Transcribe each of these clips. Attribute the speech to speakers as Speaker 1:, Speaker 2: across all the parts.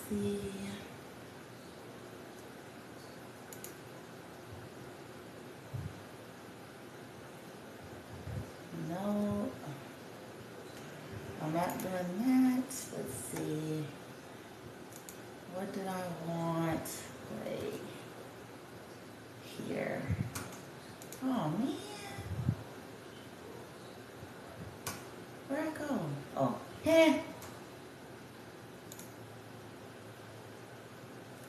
Speaker 1: see. No, I'm not doing that. Let's see. What did I want? Wait. Here. Oh, man. Where'd I go? Oh, hey.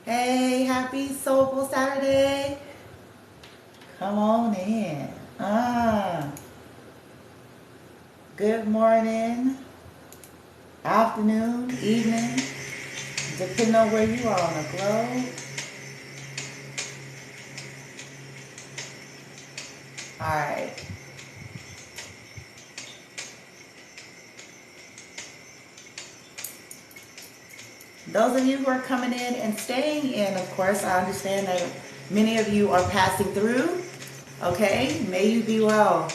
Speaker 1: Hey, happy Soulful Saturday. Come on in. Good morning, afternoon, evening, depending on where you are on the globe. All right. Those of you who are coming in and staying in, of course, I understand that many of you are passing through. Okay, may you be well.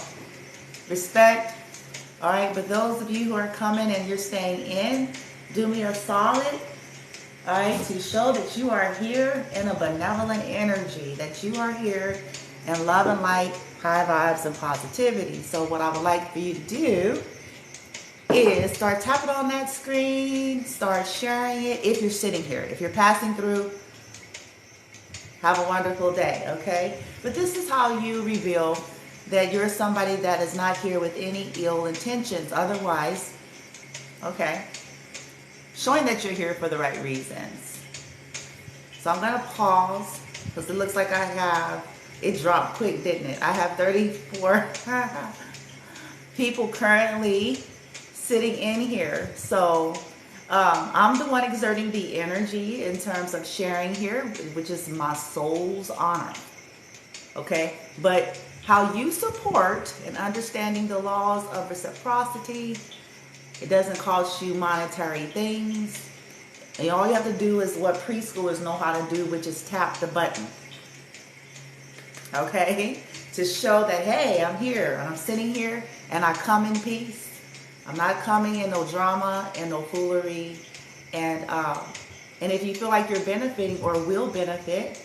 Speaker 1: Respect. All right, but those of you who are coming and you're staying in, do me a solid, all right, to show that you are here in a benevolent energy, that you are here in love and light, high vibes and positivity. So what I would like for you to do is start tapping on that screen, start sharing it if you're sitting here. If you're passing through, have a wonderful day, okay? But this is how you reveal that you're somebody that is not here with any ill intentions. Otherwise, okay, showing that you're here for the right reasons. So I'm gonna pause because it looks like I have, it dropped quick, didn't it? I have 34 people currently sitting in here. So I'm the one exerting the energy in terms of sharing here, which is my soul's honor, okay? But how you support and understanding the laws of reciprocity, it doesn't cost you monetary things. And all you have to do is what preschoolers know how to do, which is tap the button. Okay? To show that, hey, I'm here and I'm sitting here and I come in peace. I'm not coming in no drama and no foolery. And if you feel like you're benefiting or will benefit,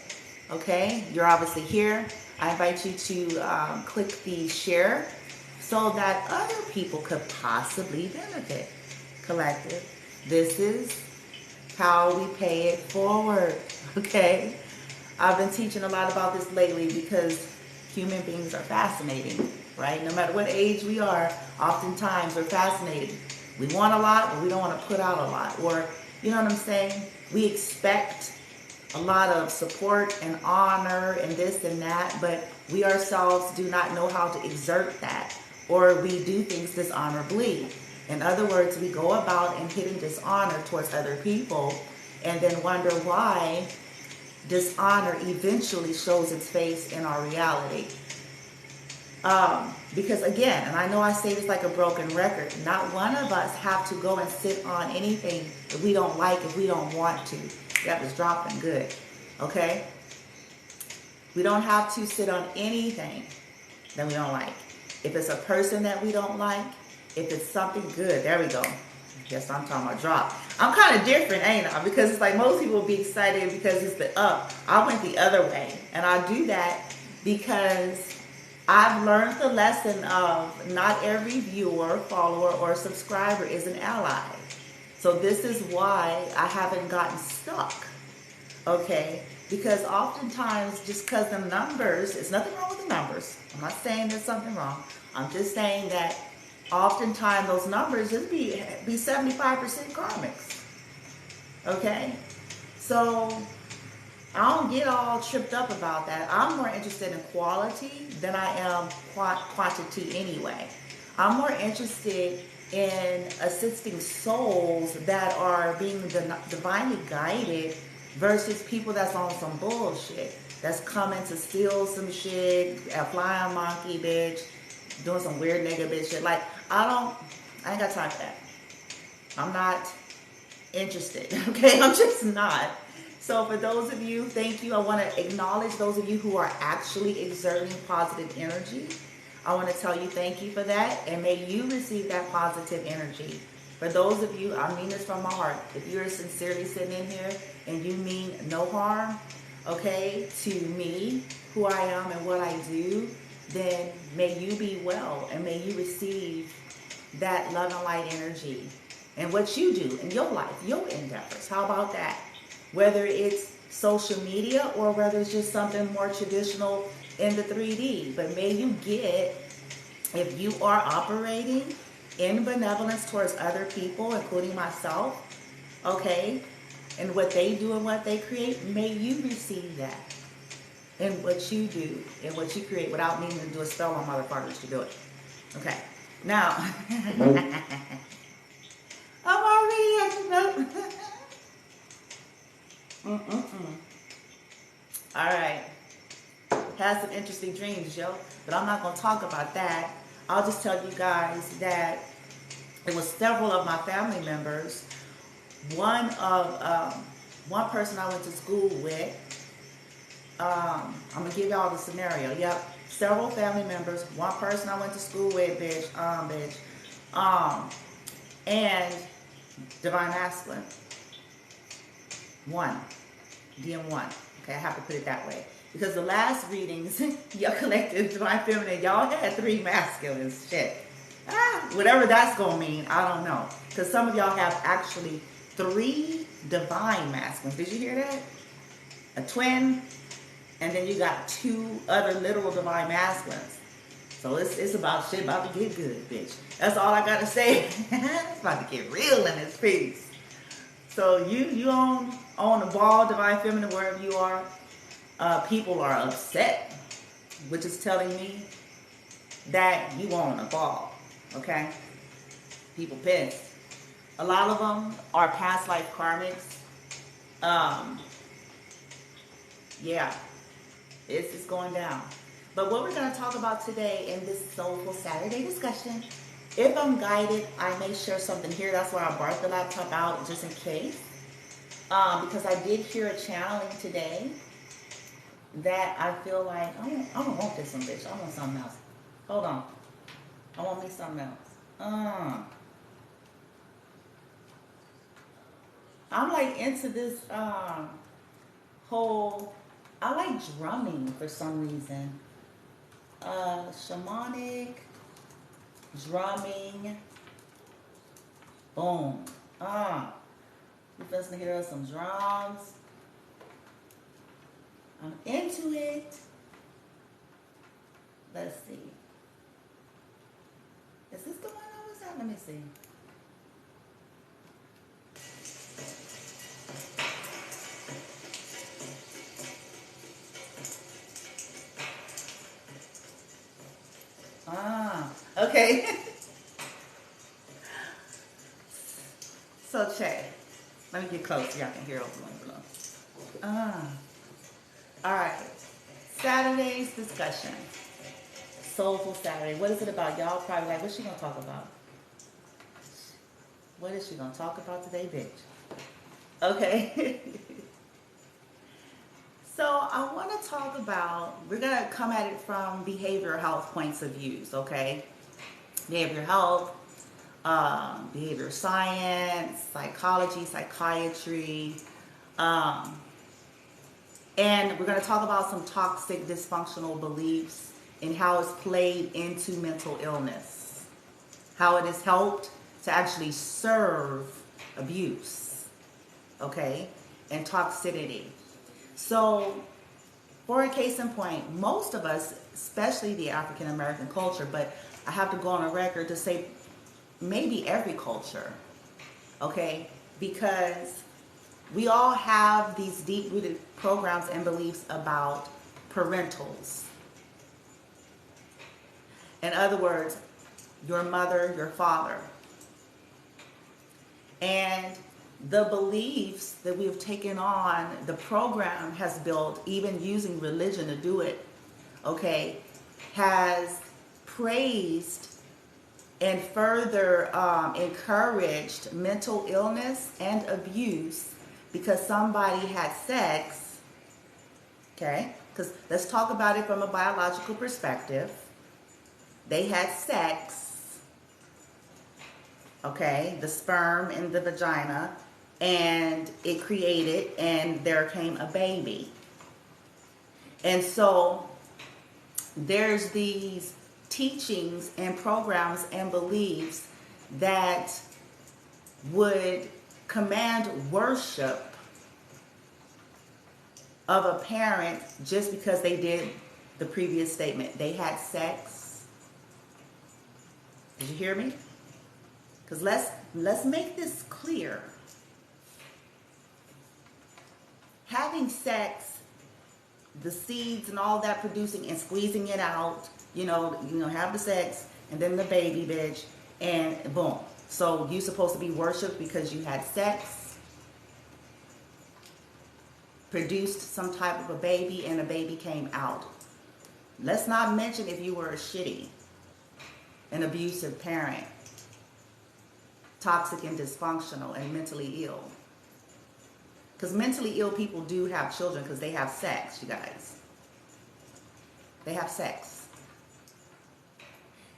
Speaker 1: okay, you're obviously here. I invite you to click the share so that other people could possibly benefit. Collective. This is how we pay it forward, okay? I've been teaching a lot about this lately because human beings are fascinating, right? No matter what age we are, oftentimes we're fascinating. We want a lot, but we don't want to put out a lot. Or, you know what I'm saying? We expect a lot of support and honor and this and that, but we ourselves do not know how to exert that, or we do things dishonorably. In other words, we go about and hitting dishonor towards other people and then wonder why dishonor eventually shows its face in our reality. Because again, and I know I say this like a broken record, not one of us have to go and sit on anything that we don't like if we don't want to. That was dropping good, okay? We don't have to sit on anything that we don't like. If it's a person that we don't like, if it's something good, there we go. Yes, I'm talking about drop. I'm kind of different, ain't I? Because it's like most people will be excited because it's the up. I went the other way. And I do that because I've learned the lesson of not every viewer, follower, or subscriber is an ally. So this is why I haven't gotten stuck, okay? Because oftentimes, just because the numbers, there's nothing wrong with the numbers. I'm not saying there's something wrong. I'm just saying that oftentimes those numbers just be 75% karmics, okay? So I don't get all tripped up about that. I'm more interested in quality than I am quantity anyway. I'm more interested in assisting souls that are being divinely guided versus people that's on some bullshit, that's coming to steal some shit, a flying monkey bitch, doing some weird nigga bitch shit. Like, I ain't got time for that. I'm not interested, okay? I'm just not. So for those of you, thank you. I want to acknowledge those of you who are actually exerting positive energy. I want to tell you thank you for that, and may you receive that positive energy For those of you, I mean this from my heart, if you're sincerely sitting in here and you mean no harm, okay, to me, who I am and what I do, then may you be well and may you receive that love and light energy and what you do in your life, your endeavors. How about that? Whether it's social media or whether it's just something more traditional in the 3D. But may you get, if you are operating in benevolence towards other people, including myself, okay, and what they do and what they create, may you receive that in what you do and what you create without needing to do a spell on motherfuckers to do it. Okay, now, I'm already acting up. All right, had some interesting dreams, yo, but I'm not going to talk about that. I'll just tell you guys that it was several of my family members. One person I went to school with. I'm gonna give y'all the scenario. Yep, several family members. One person I went to school with, bitch. And divine masculine. One, DM1. Okay, I have to put it that way because the last readings, y'all collected divine feminine. Y'all had 3 masculines. Shit. Whatever that's gonna mean, I don't know. Because some of y'all have actually 3 divine masculines. Did you hear that? A twin, and then you got 2 other literal divine masculines. So it's about shit about to get good, bitch. That's all I gotta say. It's about to get real in this piece. So you on the ball, divine feminine, wherever you are, people are upset, which is telling me that you on the ball. Okay? People pissed. A lot of them are past life karmics. Yeah, it's going down. But what we're going to talk about today in this Soulful Saturday discussion, if I'm guided, I may share something here. That's why I brought the laptop out just in case. Because I did hear a channeling today that I feel like, I don't want this one, bitch. I want something else. Hold on. I want me something else. I'm like into this whole, I like drumming for some reason. Shamanic, drumming, boom. You listen to hear some drums. I'm into it. Let's see. Is this the one I was at? Let me see. Okay. So check. Let me get close so y'all can hear over below. Alright. Saturday's discussion. Soulful Saturday. What is it about? Y'all probably like, what's she gonna talk about? What is she gonna talk about today, bitch? Okay. So I want to talk about, we're going to come at it from behavioral health points of views, okay? Behavioral health, behavioral science, psychology, psychiatry, and we're going to talk about some toxic, dysfunctional beliefs and how it's played into mental illness, how it has helped to actually serve abuse, okay, and toxicity. So, for a case in point, most of us, especially the African American culture, but I have to go on a record to say maybe every culture, okay, because we all have these deep-rooted programs and beliefs about parentals. In other words, your mother, your father. And the beliefs that we have taken on, the program has built, even using religion to do it, okay, has praised and further encouraged mental illness and abuse because somebody had sex, okay, because let's talk about it from a biological perspective. They had sex okay, the sperm in the vagina, and it created, and there came a baby. And so there's these teachings and programs and beliefs that would command worship of a parent just because they did the previous statement. They had sex. Did you hear me? Because let's make this clear. Having sex, the seeds and all that producing and squeezing it out, have the sex and then the baby, bitch, and boom. So you're supposed to be worshipped because you had sex, produced some type of a baby, and a baby came out. Let's not mention if you were a shitty, an abusive parent, toxic and dysfunctional and mentally ill. Because mentally ill people do have children because they have sex, you guys. They have sex.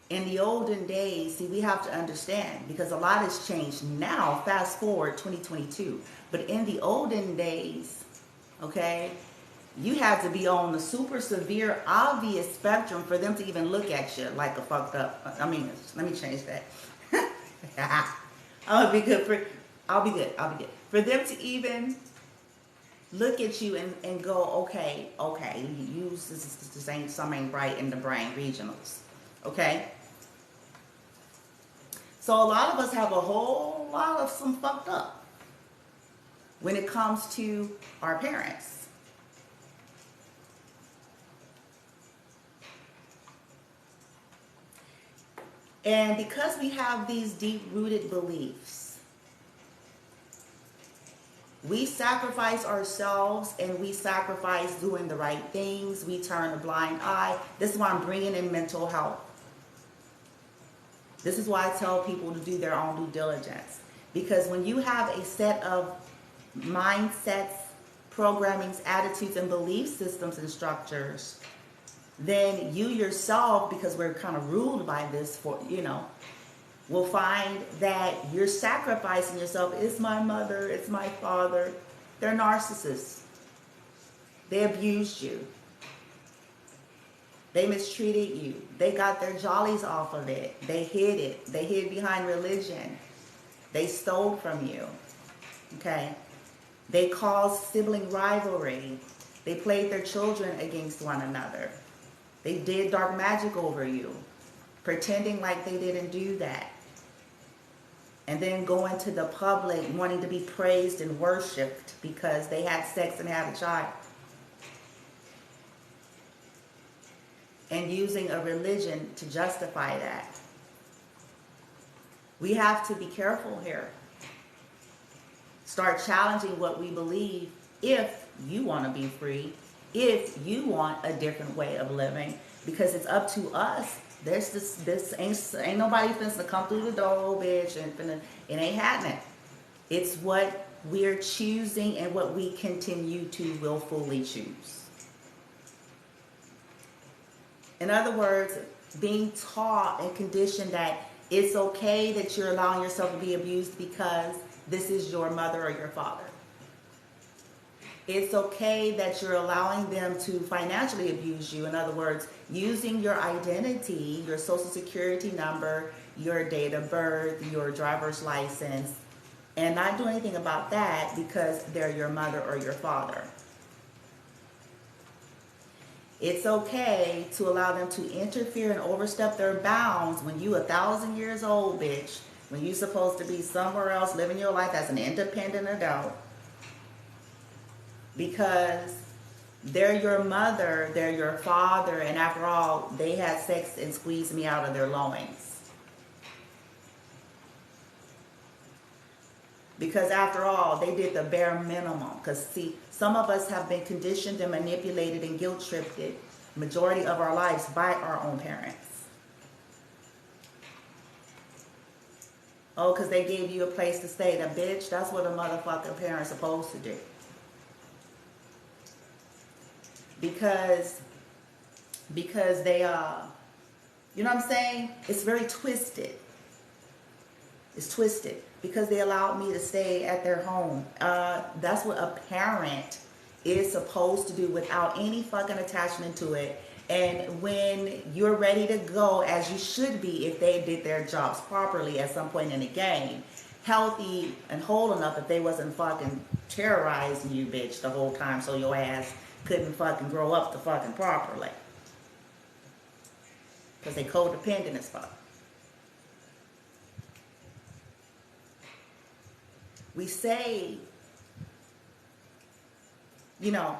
Speaker 1: In the olden days, see, we have to understand, because a lot has changed now, fast forward 2022. But in the olden days, okay, you had to be on the super severe, obvious spectrum for them to even look at you like a fucked up. Let me change that. I'll be good. For them to even look at you and go, okay, you this ain't something right in the brain regionals. Okay? So a lot of us have a whole lot of some fucked up when it comes to our parents. And because we have these deep-rooted beliefs, we sacrifice ourselves and we sacrifice doing the right things. We turn a blind eye. This is why I'm bringing in mental health. This is why I tell people to do their own due diligence. Because when you have a set of mindsets, programmings, attitudes, and belief systems and structures, then you yourself, because we're kind of ruled by this, will find that you're sacrificing yourself. It's my mother, it's my father. They're narcissists. They abused you. They mistreated you. They got their jollies off of it. They hid it. They hid behind religion. They stole from you. Okay? They caused sibling rivalry. They played their children against one another. They did dark magic over you, pretending like they didn't do that. And then going to the public wanting to be praised and worshipped because they had sex and had a child. And using a religion to justify that. We have to be careful here. Start challenging what we believe if you want to be free, if you want a different way of living, because it's up to us. This ain't nobody finna come through the door, bitch, and it ain't happening. It's what we're choosing and what we continue to willfully choose. In other words, being taught and conditioned that it's okay that you're allowing yourself to be abused because this is your mother or your father. It's okay that you're allowing them to financially abuse you. In other words, using your identity, your social security number, your date of birth, your driver's license, and not do anything about that because they're your mother or your father. It's okay to allow them to interfere and overstep their bounds when you 1,000 years old, bitch, when you're supposed to be somewhere else living your life as an independent adult. Because they're your mother, they're your father, and after all, they had sex and squeezed me out of their loins. Because after all, they did the bare minimum. Because see, some of us have been conditioned and manipulated and guilt-tripped majority of our lives by our own parents. Oh, because they gave you a place to stay. Now, bitch, that's what a motherfucking parent's supposed to do. Because they, you know what I'm saying? It's very twisted. It's twisted because they allowed me to stay at their home. That's what a parent is supposed to do without any fucking attachment to it. And when you're ready to go, as you should be if they did their jobs properly at some point in the game, healthy and whole enough if they wasn't fucking terrorizing you, bitch, the whole time so your ass couldn't fucking grow up the fucking properly. Because they codependent as fuck. We say, you know,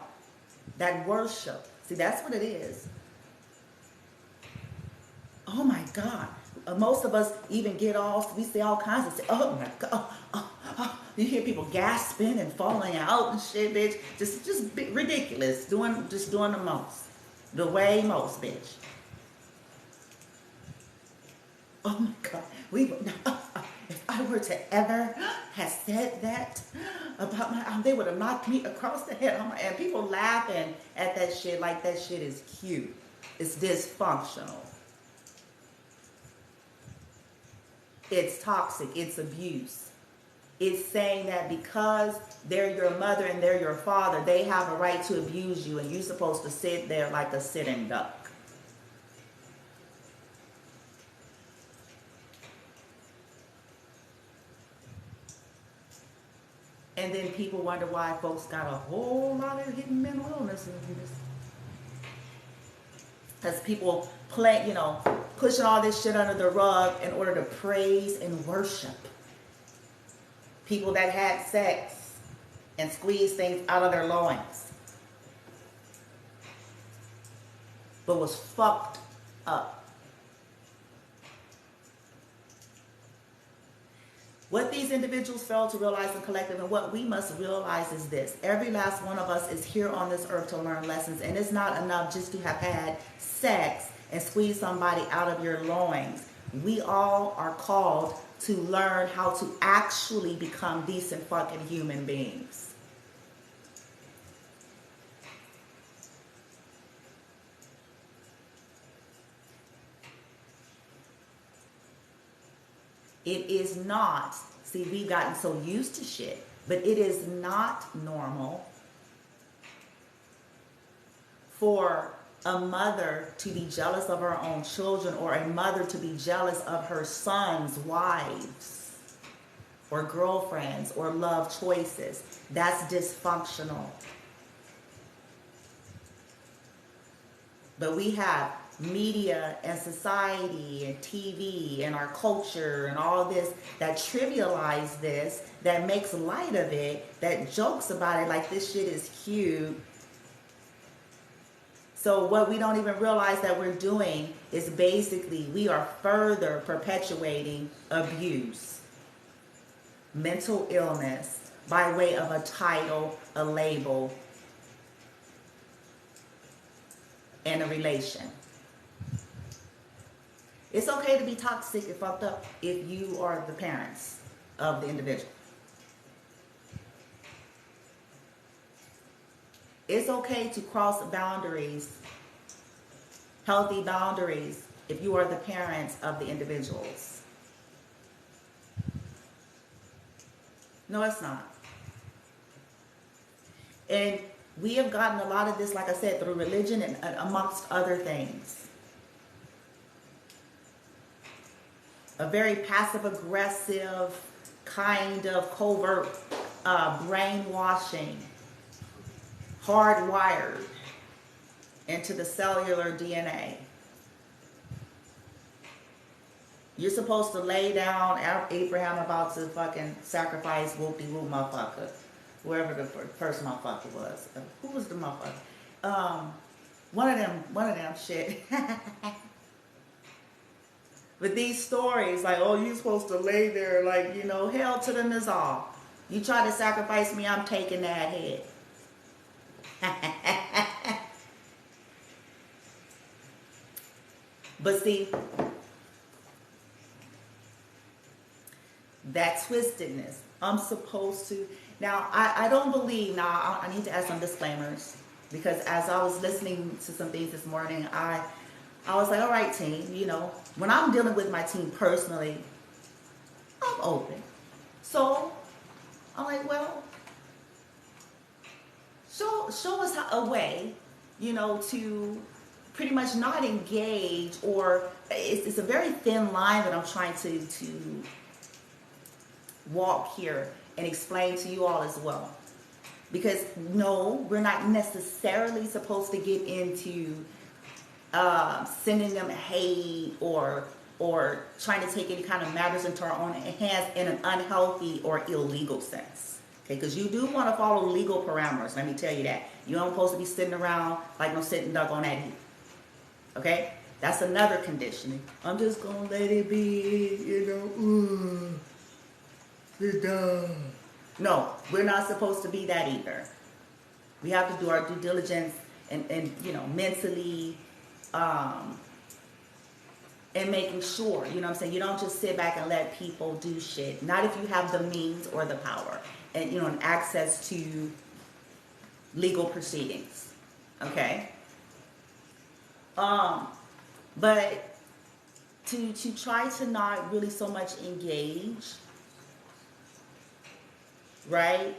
Speaker 1: that worship. See, that's what it is. Oh my God. Most of us even get off, we say all kinds of, oh my God. You hear people gasping and falling out and shit, bitch. Just ridiculous. Just doing the most. The way most, bitch. Oh my God. If I were to ever have said that about my, they would have knocked me across the head. And people laughing at that shit like that shit is cute. It's dysfunctional. It's toxic. It's abuse. It's saying that because they're your mother and they're your father, they have a right to abuse you and you're supposed to sit there like a sitting duck. And then people wonder why folks got a whole lot of hidden mental illness in this. Because people play, you know, pushing all this shit under the rug in order to praise and worship people that had sex and squeezed things out of their loins, but was fucked up. What these individuals fail to realize in collective, and what we must realize is this: every last one of us is here on this earth to learn lessons, and it's not enough just to have had sex and squeeze somebody out of your loins. We all are called to learn how to actually become decent fucking human beings. It is not, see, we've gotten so used to shit, but it is not normal for a mother to be jealous of her own children, or a mother to be jealous of her son's wives or girlfriends or love choices. That's dysfunctional. But we have media and society and TV and our culture and all this that trivialize this, that makes light of it, that jokes about it like this shit is cute. So what we don't even realize that we're doing is basically we are further perpetuating abuse, mental illness, by way of a title, a label, and a relation. It's okay to be toxic and fucked up if you are the parents of the individual. It's okay to cross boundaries, healthy boundaries, if you are the parents of the individuals. No, it's not. And we have gotten a lot of this, like I said, through religion and amongst other things. A very passive-aggressive kind of covert brainwashing, hardwired into the cellular DNA. You're supposed to lay down, Abraham about to fucking sacrifice whoop-de-whoop motherfucker, whoever the first motherfucker was. Who was the motherfucker? One of them shit. But these stories, like, oh, you're supposed to lay there, like, you know, hell to the Nizar. You try to sacrifice me, I'm taking that head. But see, that twistedness, I'm supposed to. Now, I don't believe, now I need to add some disclaimers, because as I was listening to some things this morning, I was like, all right, team, you know, when I'm dealing with my team personally, mouth open. So I'm like, well, show us a way, to pretty much not engage, or it's a very thin line that I'm trying to walk here and explain to you all as well. Because no, we're not necessarily supposed to get into sending them hate or trying to take any kind of matters into our own hands in an unhealthy or illegal sense. Okay, because you do want to follow legal parameters, let me tell you that. You don't supposed to be sitting around like no sitting duck on that heat. Okay? That's another conditioning. I'm just going to let it be, sit down. No, we're not supposed to be that either. We have to do our due diligence and mentally, and making sure, you know what I'm saying? You don't just sit back and let people do shit. Not if you have the means or the power and, and access to legal proceedings. Okay? But to try to not really so much engage, right?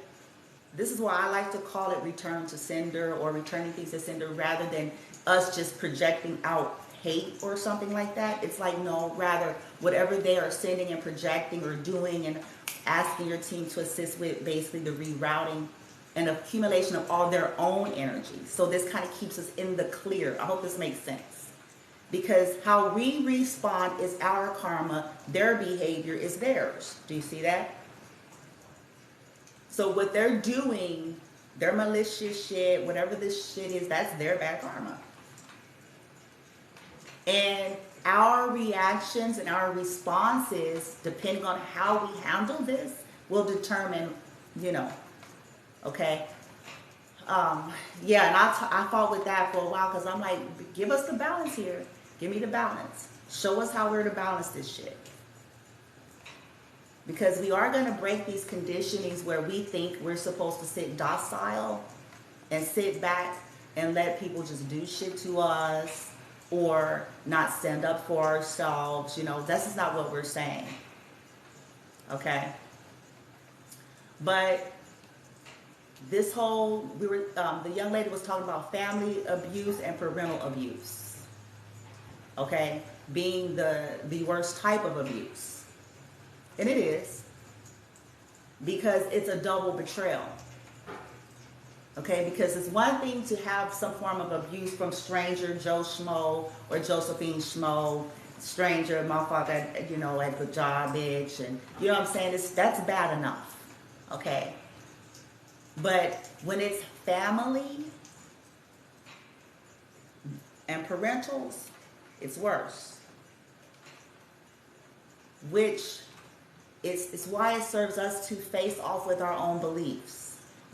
Speaker 1: This is why I like to call it return to sender, or returning things to sender, rather than us just projecting out hate or something like that. It's like, no, rather whatever they are sending and projecting or doing and asking your team to assist with, basically the rerouting and accumulation of all their own energy. So this kind of keeps us in the clear. I hope this makes sense. Because how we respond is our karma, their behavior is theirs. Do you see that? So what they're doing, their malicious shit, whatever this shit is, that's their bad karma. And our reactions and our responses, depending on how we handle this, will determine, okay? Yeah, and I fought with that for a while, because I'm like, give us the balance here. Give me the balance. Show us how we're to balance this shit. Because we are going to break these conditionings where we think we're supposed to sit docile and sit back and let people just do shit to us, or not stand up for ourselves. This is not what we're saying. Okay? But this whole, the young lady was talking about family abuse and parental abuse. Okay? Being the worst type of abuse. And it is. Because it's a double betrayal. Okay? Because it's one thing to have some form of abuse from stranger Joe Schmo or Josephine Schmo, stranger motherfucker, at the job, bitch, and you know what I'm saying? That's bad enough. Okay? But when it's family and parentals, it's worse. Which it's why it serves us to face off with our own beliefs.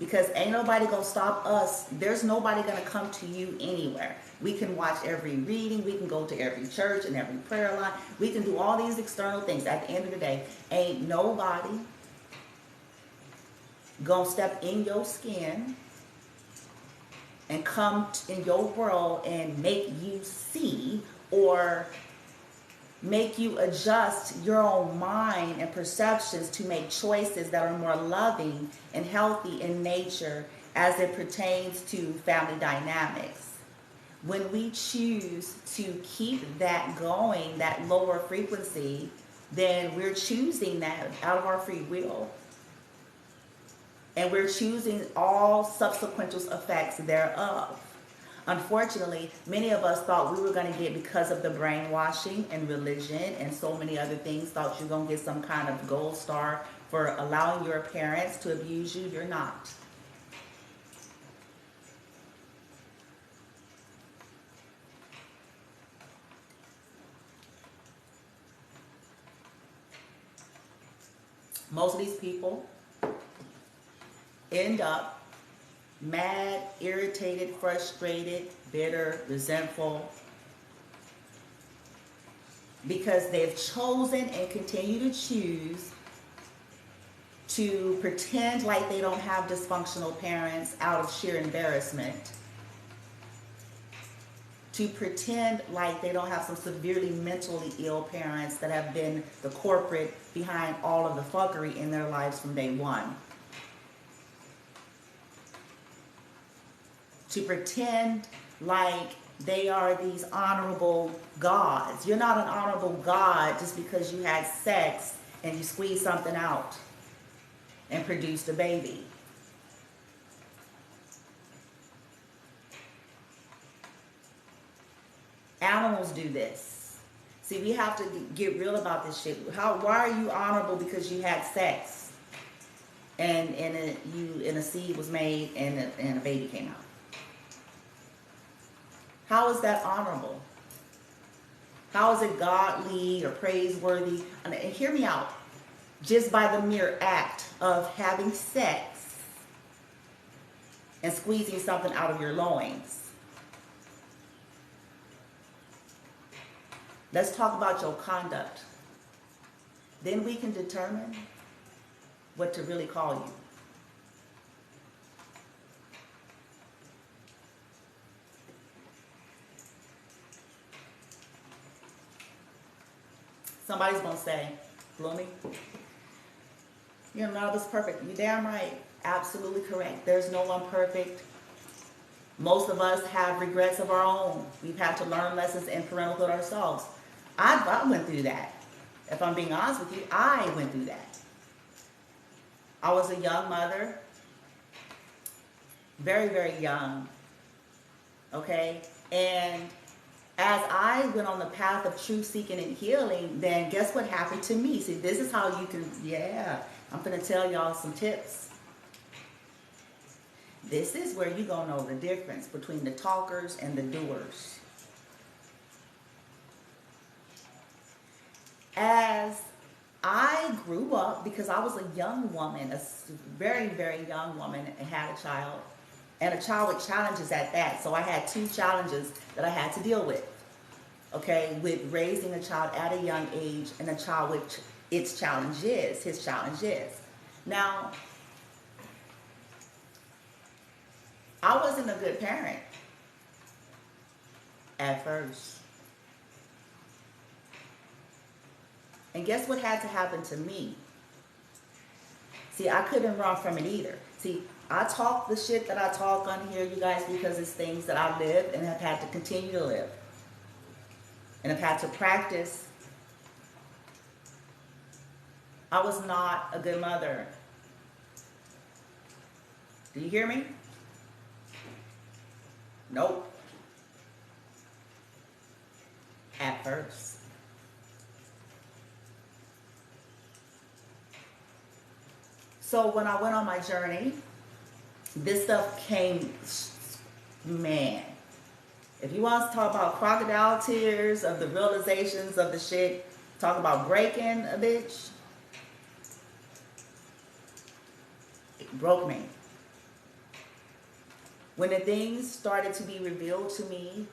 Speaker 1: Because ain't nobody gonna stop us. There's nobody gonna come to you anywhere. We can watch every reading. We can go to every church and every prayer line. We can do all these external things. At the end of the day, ain't nobody gonna step in your skin and come in your world and make you see or make you adjust your own mind and perceptions to make choices that are more loving and healthy in nature as it pertains to family dynamics. When we choose to keep that going, that lower frequency, then we're choosing that out of our free will. And we're choosing all subsequent effects thereof. Unfortunately, many of us thought we were going to get, because of the brainwashing and religion and so many other things, thought you're going to get some kind of gold star for allowing your parents to abuse you. You're not. Most of these people end up mad, irritated, frustrated, bitter, resentful, because they've chosen and continue to choose to pretend like they don't have dysfunctional parents out of sheer embarrassment, to pretend like they don't have some severely mentally ill parents that have been the corporate behind all of the fuckery in their lives from day one. To pretend like they are these honorable gods. You're not an honorable god just because you had sex and you squeezed something out and produced a baby. Animals do this. See, we have to get real about this shit. Why are you honorable because you had sex and a seed was made and a baby came out? How is that honorable? How is it godly or praiseworthy? And hear me out. Just by the mere act of having sex and squeezing something out of your loins. Let's talk about your conduct. Then we can determine what to really call you. Somebody's going to say, Bloomy, none of us perfect. You're damn right. Absolutely correct. There's no one perfect. Most of us have regrets of our own. We've had to learn lessons in parentalhood ourselves. I went through that. If I'm being honest with you, I went through that. I was a young mother. Very, very young. Okay? And as I went on the path of truth seeking and healing, then guess what happened to me? See, this is how you can, I'm going to tell y'all some tips. This is where you're going to know the difference between the talkers and the doers. As I grew up, because I was a young woman, a very, very young woman, and had a child, and a child with challenges at that. So I had two challenges that I had to deal with, okay, with raising a child at a young age and a child with his challenge is. Now, I wasn't a good parent at first. And guess what had to happen to me? See, I couldn't run from it either. See, I talk the shit that I talk on here, you guys, because it's things that I lived and have had to continue to live. And have had to practice. I was not a good mother. Do you hear me? Nope. At first. So when I went on my journey, this stuff came, man. If you want to talk about crocodile tears of the realizations of the shit, talk about breaking a bitch, it broke me. When the things started to be revealed to me,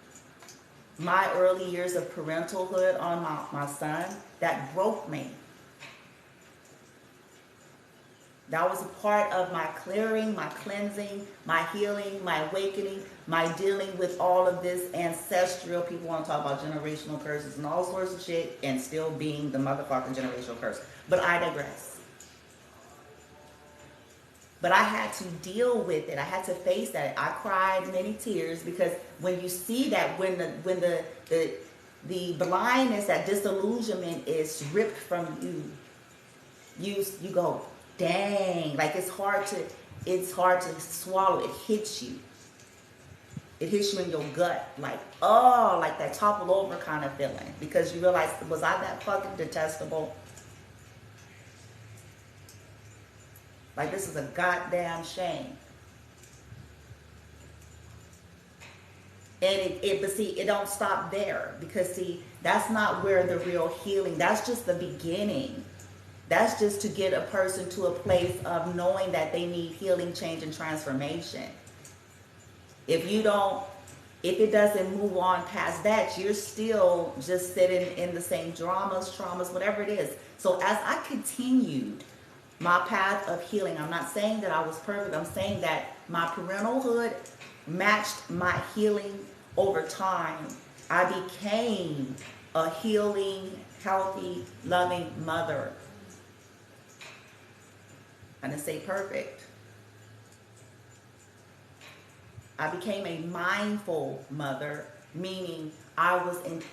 Speaker 1: my early years of parentalhood on my son, that broke me. That was a part of my clearing, my cleansing, my healing, my awakening, my dealing with all of this ancestral. People want to talk about generational curses and all sorts of shit, and still being the motherfucking generational curse. But I digress. But I had to deal with it. I had to face that. I cried many tears, because when you see that, when the blindness, that disillusionment is ripped from you go, dang, like it's hard to swallow. It hits you. It hits you in your gut, like, oh, like that topple over kind of feeling, because you realize, was I that fucking detestable? Like, this is a goddamn shame. And but see, it don't stop there, because see, that's not where the real healing, that's just the beginning. That's just to get a person to a place of knowing that they need healing, change, and transformation. If it doesn't move on past that, you're still just sitting in the same traumas, whatever it is. So as I continued my path of healing, I'm not saying that I was perfect. I'm saying that my parentalhood matched my healing over time, I became a healing, healthy, loving mother. I didn't say perfect. I became a mindful mother, meaning I was in,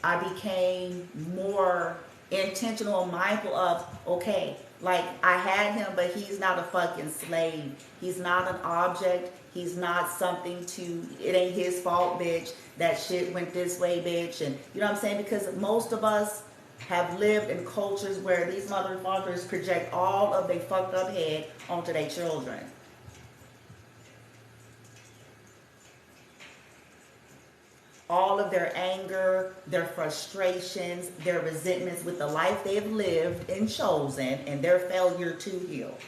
Speaker 1: I became more intentional and mindful of, okay, like I had him, but he's not a fucking slave. He's not an object. He's not something to, it ain't his fault, bitch. That shit went this way, bitch. And you know what I'm saying? Because most of us have lived in cultures where these motherfuckers project all of their fucked up head onto their children. All of their anger, their frustrations, their resentments with the life they've lived and chosen, and their failure to heal.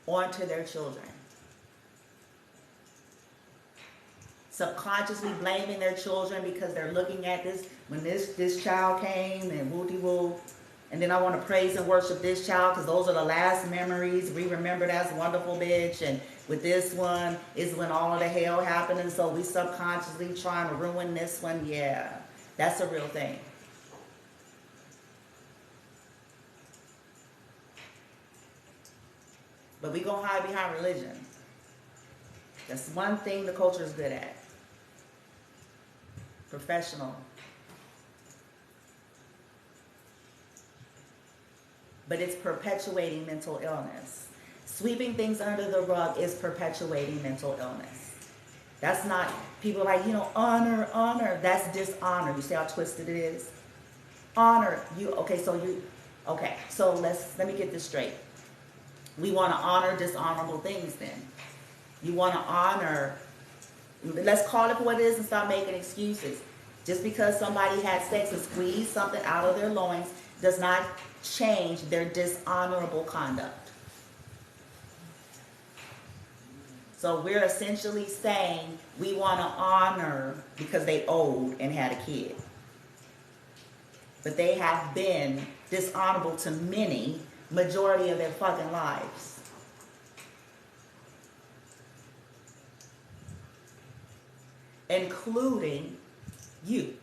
Speaker 1: Onto their children. Subconsciously blaming their children because they're looking at this, when this child came and woo-de-woo, and then I want to praise and worship this child because those are the last memories we remember. That's wonderful, bitch. And with this one is when all of the hell happened, and so we subconsciously trying to ruin this one. Yeah, that's a real thing. But we gonna hide behind religion. That's one thing the culture is good at. Professional. But it's perpetuating mental illness. Sweeping things under the rug is perpetuating mental illness. That's not, people are like, honor, honor. That's dishonor. You see how twisted it is? Honor. So let me get this straight. We want to honor dishonorable things then. You want to honor, let's call it for what it is and stop making excuses. Just because somebody had sex and squeezed something out of their loins does not change their dishonorable conduct. So we're essentially saying we want to honor because they owed and had a kid. But they have been dishonorable to many, majority of their fucking lives. Including you.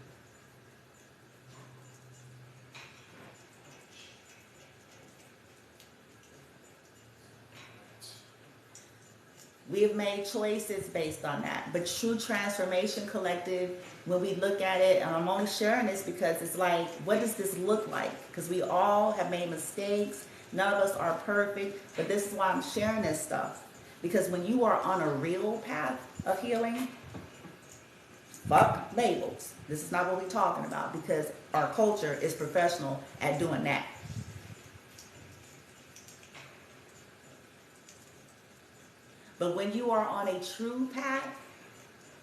Speaker 1: We have made choices based on that. But True Transformation Collective, when we look at it, and I'm only sharing this because it's like, what does this look like? Because we all have made mistakes. None of us are perfect. But this is why I'm sharing this stuff. Because when you are on a real path of healing, fuck labels. This is not what we're talking about, because our culture is professional at doing that. But when you are on a true path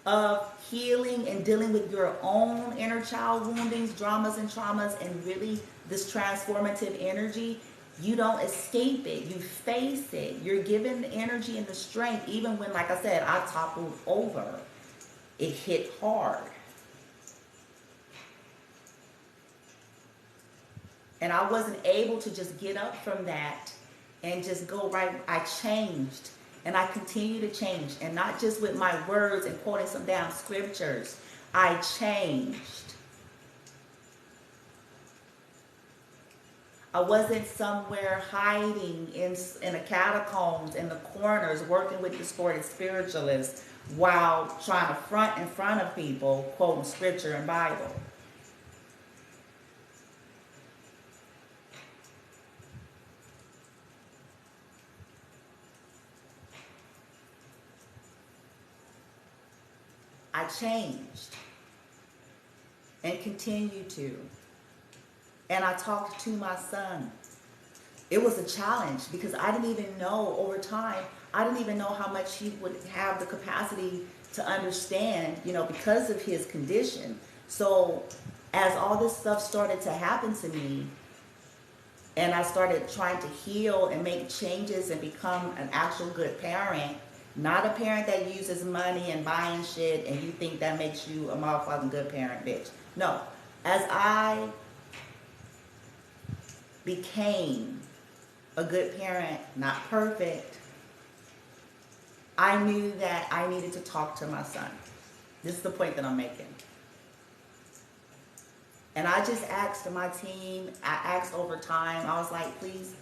Speaker 1: of healing and dealing with your own inner child woundings, dramas and traumas, and really this transformative energy, you don't escape it. You face it. You're given the energy and the strength, even when, like I said, I toppled over. It hit hard. And I wasn't able to just get up from that and just go right. I changed. And I continue to change. And not just with my words and quoting some damn scriptures. I changed. I wasn't somewhere hiding in the catacombs, in the corners, working with distorted spiritualists while trying to front in front of people, quoting scripture and Bible. I changed and continue to. And I talked to my son. It was a challenge because I didn't even know over time, I didn't even know how much he would have the capacity to understand, because of his condition. So as all this stuff started to happen to me, and I started trying to heal and make changes and become an actual good parent, not a parent that uses money and buying shit and you think that makes you a motherfucking good parent, bitch. No. As I became a good parent, not perfect, I knew that I needed to talk to my son. This is the point that I'm making. And I just asked my team, I asked over time, I was like, please,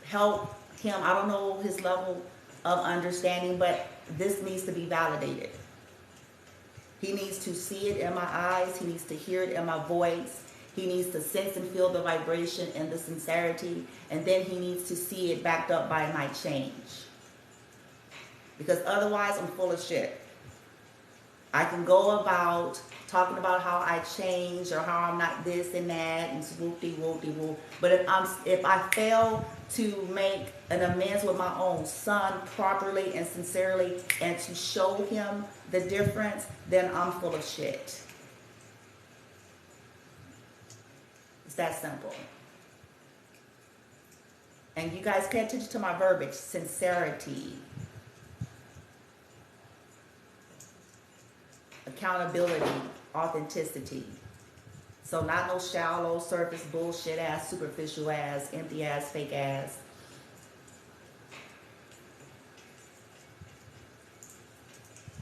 Speaker 1: help him. I don't know his level of understanding, but this needs to be validated. He needs to see it in my eyes. He needs to hear it in my voice. He needs to sense and feel the vibration and the sincerity. And then he needs to see it backed up by my change. Because otherwise, I'm full of shit. I can go about talking about how I changed or how I'm not this and that and swoop-de-whoop-de-whoop. But if I fail to make an amends with my own son properly and sincerely and to show him the difference, then I'm full of shit. It's that simple. And you guys pay attention to my verbiage: sincerity, accountability, authenticity. So not no shallow, surface, bullshit ass, superficial ass, empty ass, fake ass.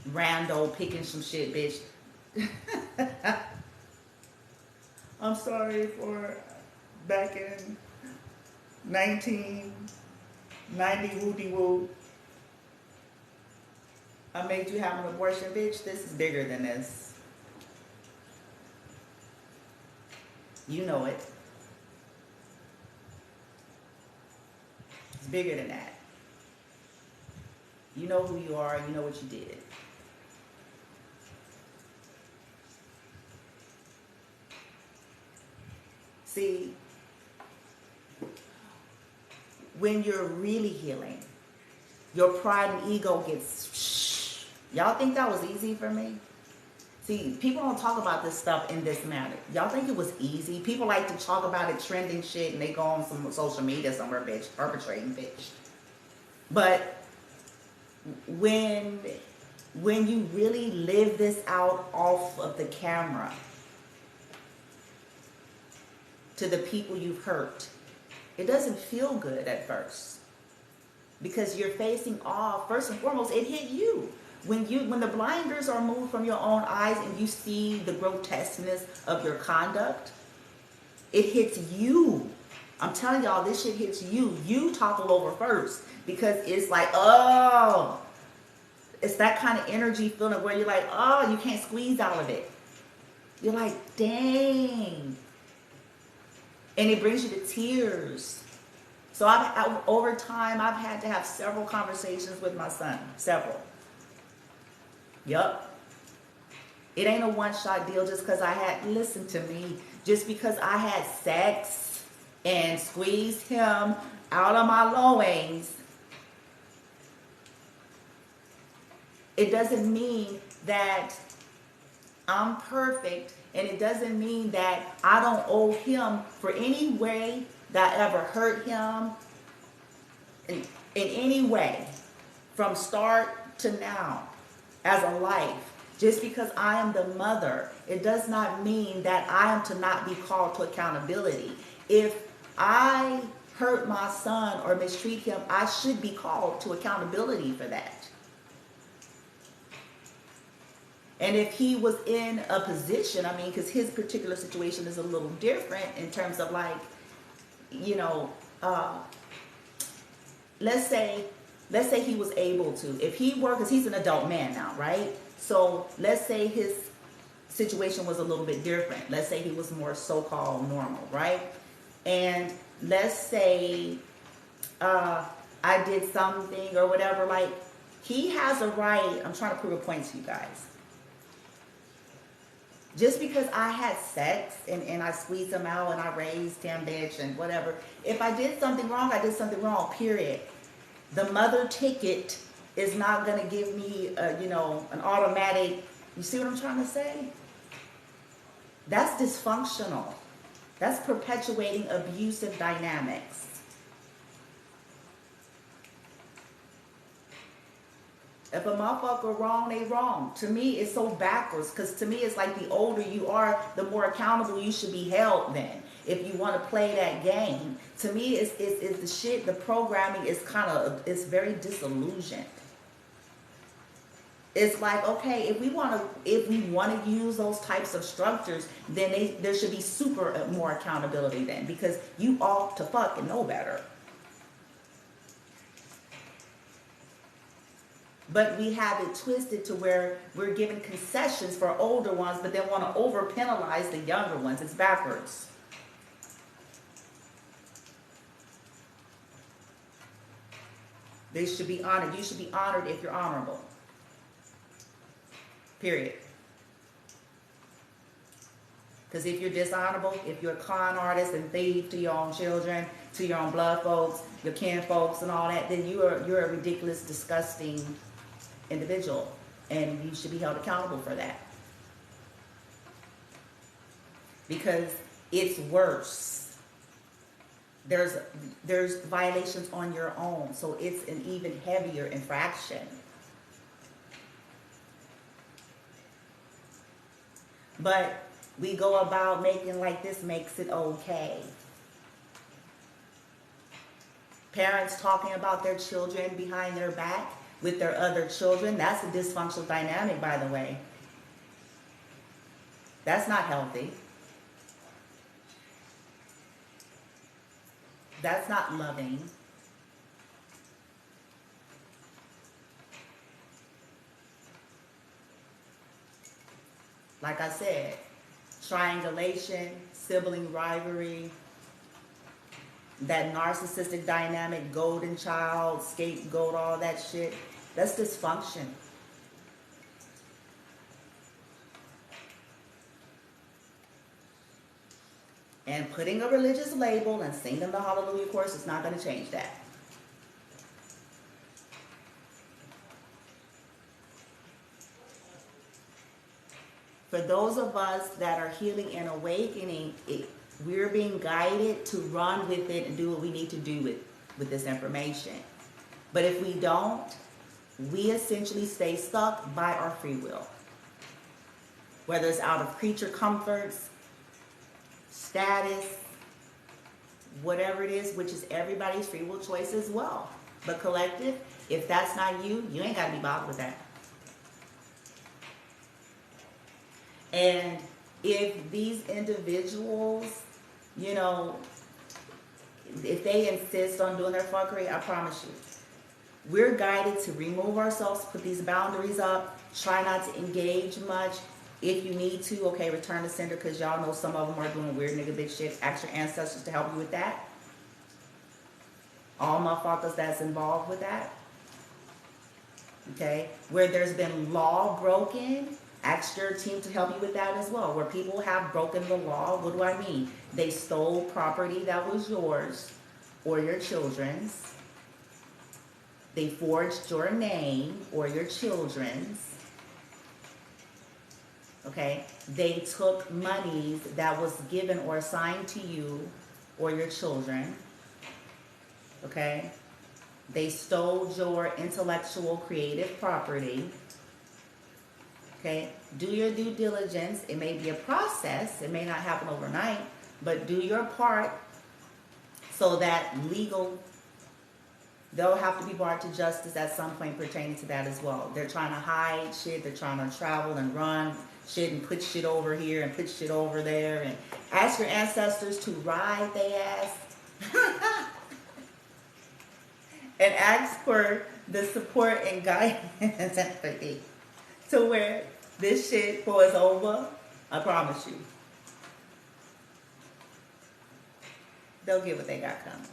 Speaker 1: Rando picking some shit, bitch. I'm sorry for back in 1990 woo-de-woo. I made you have an abortion, bitch. This is bigger than this. You know it. It's bigger than that. You know who you are. You know what you did. See, when you're really healing, your pride and ego gets... Y'all think that was easy for me? See, people don't talk about this stuff in this manner. Y'all think it was easy? People like to talk about it, trending shit, and they go on some social media somewhere, bitch, perpetrating, bitch. But when you really live this out off of the camera to the people you've hurt, it doesn't feel good at first. Because you're facing off, first and foremost, it hit you. When the blinders are moved from your own eyes and you see the grotesqueness of your conduct, it hits you. I'm telling y'all, this shit hits you. You topple over first because it's like, oh, it's that kind of energy feeling where you're like, oh, you can't squeeze out of it. You're like, dang. And it brings you to tears. So over time, I've had to have several conversations with my son. Several. Yup. It ain't a one-shot deal just because listen to me, just because I had sex and squeezed him out of my loins, it doesn't mean that I'm perfect, and it doesn't mean that I don't owe him for any way that I ever hurt him in any way from start to now as a life. Just because I am the mother, it does not mean that I am to not be called to accountability. If I hurt my son or mistreat him, I should be called to accountability for that. And if he was in a position, I mean, because his particular situation is a little different in terms of like, let's say he was able to, if he were, because he's an adult man now, right? So let's say his situation was a little bit different. Let's say he was more so-called normal, right? And let's say I did something or whatever, like he has a right, I'm trying to prove a point to you guys. Just because I had sex and I squeezed him out and I raised him, bitch, and whatever. If I did something wrong, I did something wrong, period. The mother ticket is not going to give me, an automatic, you see what I'm trying to say? That's dysfunctional. That's perpetuating abusive dynamics. If a motherfucker wrong, they wrong. To me, it's so backwards. Because to me, it's like the older you are, the more accountable you should be held then. if you want to play that game. To me, it's the shit, the programming is it's very disillusioned. It's like, okay, if we want to use those types of structures, then there should be more accountability then, because you ought to fucking know better. But we have it twisted to where we're giving concessions for older ones, but then want to over penalize the younger ones. It's backwards. They should be honored. You should be honored if you're honorable. Period. Because if you're dishonorable, if you're a con artist and thief to your own children, to your own blood folks, your kin folks and all that, then you're a ridiculous, disgusting individual. And you should be held accountable for that. Because it's worse. There's violations on your own, so it's an even heavier infraction. But we go about making like this makes it okay. Parents talking about their children behind their back with their other children, that's a dysfunctional dynamic, by the way. That's not healthy. That's not loving. Like I said, triangulation, sibling rivalry, that narcissistic dynamic, golden child, scapegoat, all that shit, that's dysfunction. And putting a religious label and singing the Hallelujah chorus is not going to change that. For those of us that are healing and awakening, we're being guided to run with it and do what we need to do with this information. But if we don't, we essentially stay stuck by our free will. Whether it's out of creature comforts, status, whatever it is, which is everybody's free will choice as well. But collective, if that's not you, you ain't got to be bothered with that. And if these individuals, you know, if they insist on doing their fuckery, I promise you, we're guided to remove ourselves, put these boundaries up, try not to engage much. If you need to, okay, return to sender, because y'all know some of them are doing weird nigga bitch shit. Ask your ancestors to help you with that. All motherfuckers that's involved with that. Okay? Where there's been law broken, ask your team to help you with that as well. Where people have broken the law, what do I mean? They stole property that was yours or your children's. They forged your name or your children's. Okay? They took monies that was given or assigned to you or your children. Okay? They stole your intellectual creative property. Okay? Do your due diligence. It may be a process. It may not happen overnight, but do your part so that they'll have to be brought to justice at some point pertaining to that as well. They're trying to hide shit. They're trying to travel and run shit and put shit over here and put shit over there. And ask your ancestors to ride their ass. And ask for the support and guidance to where this shit before it's over, I promise you, they'll get what they got coming.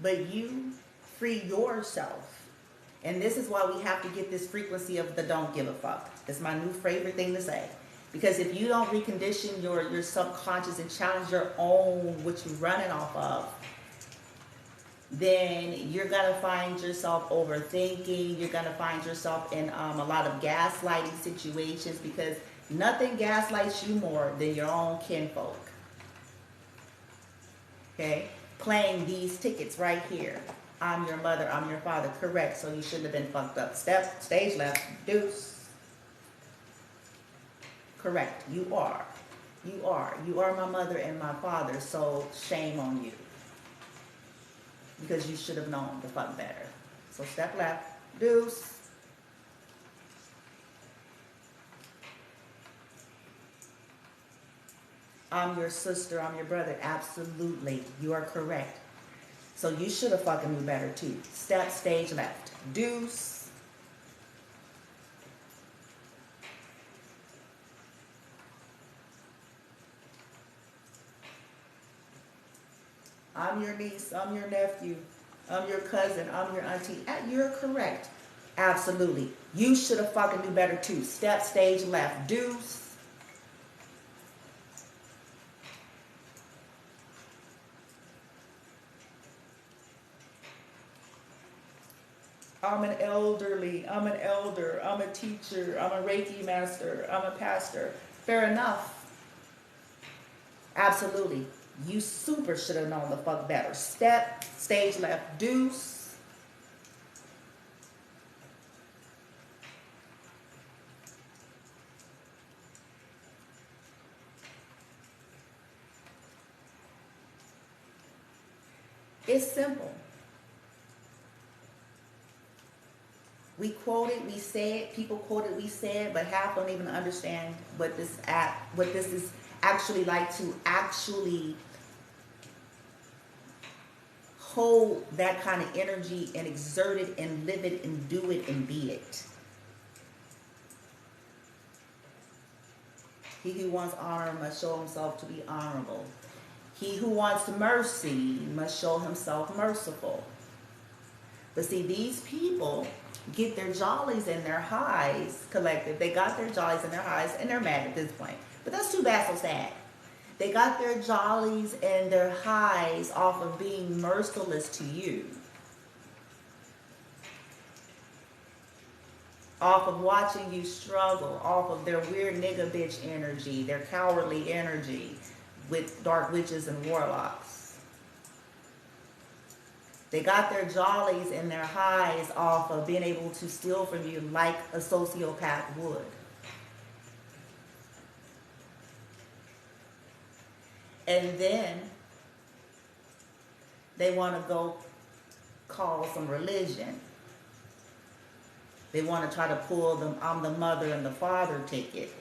Speaker 1: But you free yourself. And this is why we have to get this frequency of the don't give a fuck. It's my new favorite thing to say. Because if you don't recondition your subconscious and challenge your own, what you're running off of, then you're going to find yourself overthinking. You're going to find yourself in a lot of gaslighting situations, because nothing gaslights you more than your own kinfolk. Okay? Playing these tickets right here. I'm your mother, I'm your father. Correct, so you shouldn't have been fucked up. Stage left, deuce. Correct. You are. You are. You are my mother and my father, so shame on you. Because you should have known the fuck better. So step left. Deuce. I'm your sister, I'm your brother. Absolutely. You are correct. So you should have fucking knew better too. Step, stage left. Deuce. I'm your niece, I'm your nephew, I'm your cousin, I'm your auntie. You're correct. Absolutely. You should have fucking knew better too. Step, stage left. Deuce. I'm an elderly, I'm an elder, I'm a teacher, I'm a Reiki master, I'm a pastor. Fair enough. Absolutely. You super should have known the fuck better. Step, stage left. Deuce. It's simple. We quote it, we say it, people quote it, we say it, but half don't even understand what this is actually like to actually hold that kind of energy and exert it and live it and do it and be it. He who wants honor must show himself to be honorable. He who wants mercy must show himself merciful. But see, these people get their jollies and their highs, collective. They got their jollies and their highs, and they're mad at this point. But that's too bad, so sad. They got their jollies and their highs off of being merciless to you. Off of watching you struggle, off of their weird nigga bitch energy, their cowardly energy with dark witches and warlocks. They got their jollies and their highs off of being able to steal from you like a sociopath would. And then they want to go call some religion. They want to try to pull them, I'm the mother and the father ticket.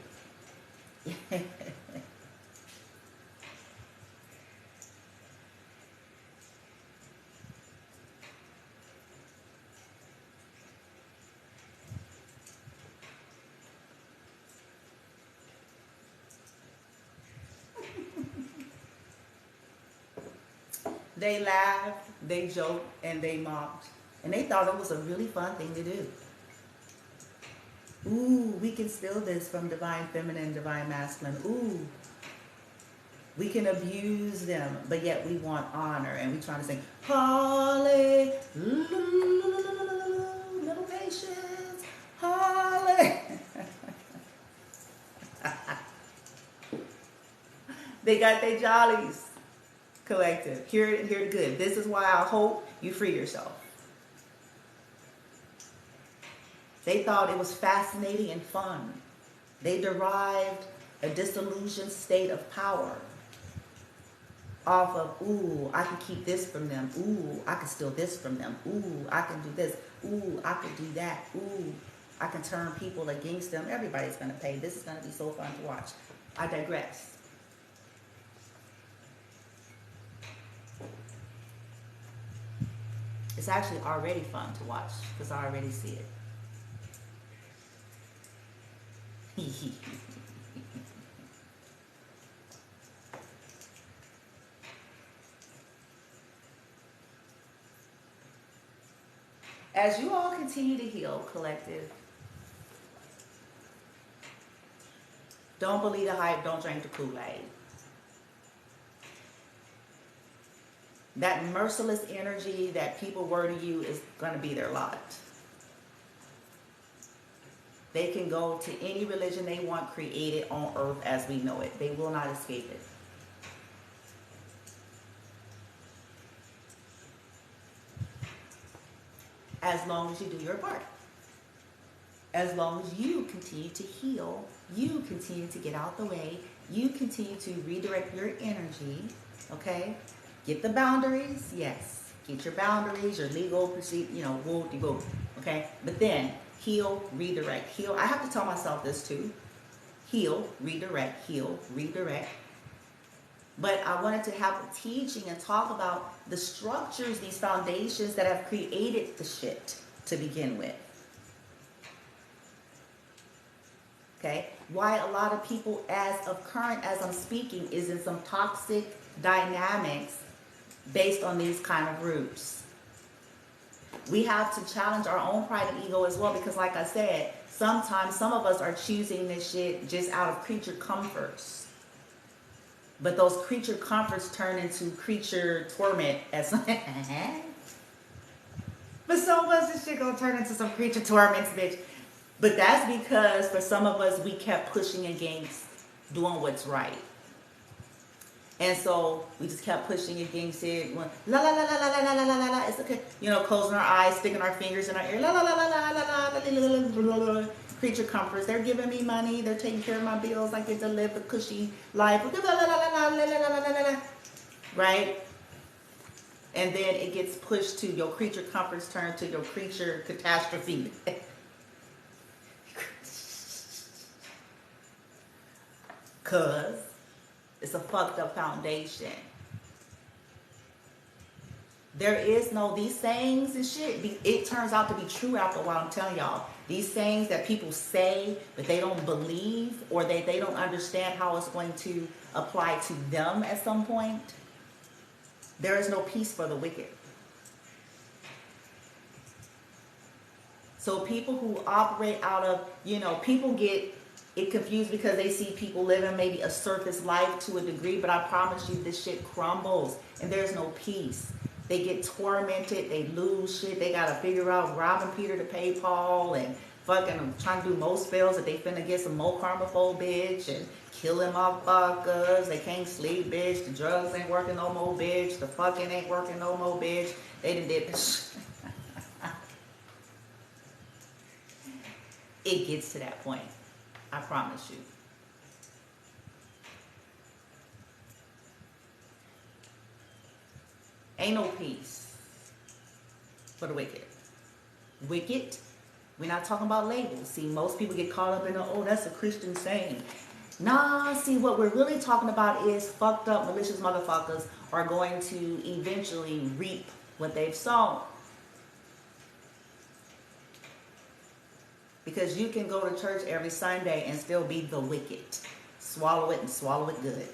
Speaker 1: They laughed, they joked, and they mocked. And they thought it was a really fun thing to do. Ooh, we can steal this from divine feminine, divine masculine. Ooh, we can abuse them, but yet we want honor. And we trying to sing, Holly, little patience, Holly. They got their jollies, collective. Hear it good. This is why I hope you free yourself. They thought it was fascinating and fun. They derived a disillusioned state of power off of, ooh, I can keep this from them. Ooh, I can steal this from them. Ooh, I can do this. Ooh, I can do that. Ooh, I can turn people against them. Everybody's going to pay. This is going to be so fun to watch. I digress. It's actually already fun to watch because I already see it. As you all continue to heal, collective, don't believe the hype, don't drink the Kool-Aid. That merciless energy that people were to you is going to be their lot. They can go to any religion they want created on earth as we know it. They will not escape it. As long as you do your part. as long as you continue to heal, you continue to get out the way, you continue to redirect your energy, okay? Get the boundaries, yes. Get your boundaries, your legal procedure, whoop-de-whoop, okay? But then, heal, redirect, heal. I have to tell myself this too. Heal, redirect, heal, redirect. But I wanted to have a teaching and talk about the structures, these foundations that have created the shit to begin with. Okay? Why a lot of people as I'm speaking is in some toxic dynamics based on these kind of roots. We have to challenge our own pride and ego as well, because like I said, sometimes some of us are choosing this shit just out of creature comforts. But those creature comforts turn into creature torment. But so much this shit gonna turn into some creature torments, bitch. But that's because for some of us, we kept pushing against doing what's right. And so we just kept pushing against it. La la la la la la la la la la. It's okay. Closing our eyes, sticking our fingers in our ear. La la la la la la la la. Creature comforts. They're giving me money. They're taking care of my bills. I get to live a cushy life. Right? And then it gets pushed to your creature comforts turn to your creature catastrophe. Cause it's a fucked up foundation. There is no, these sayings and shit, it turns out to be true after a while. I'm telling y'all, these sayings that people say, but they don't believe, or they don't understand how it's going to apply to them at some point. There is no peace for the wicked. So people who operate out of, people get it confused because they see people living maybe a surface life to a degree, but I promise you this shit crumbles and there's no peace. They get tormented, they lose shit, they gotta figure out robbing Peter to pay Paul and fucking trying to do most spells that they finna get some more karma for, bitch, and killing motherfuckers. They can't sleep, bitch. The drugs ain't working no more, bitch. The fucking ain't working no more, bitch. They done did this. It gets to that point. I promise you. Ain't no peace for the wicked. Wicked, we're not talking about labels. See, most people get caught up in, that's a Christian saying. Nah, see, what we're really talking about is fucked up, malicious motherfuckers are going to eventually reap what they've sown. Because you can go to church every Sunday and still be the wicked. Swallow it and swallow it good.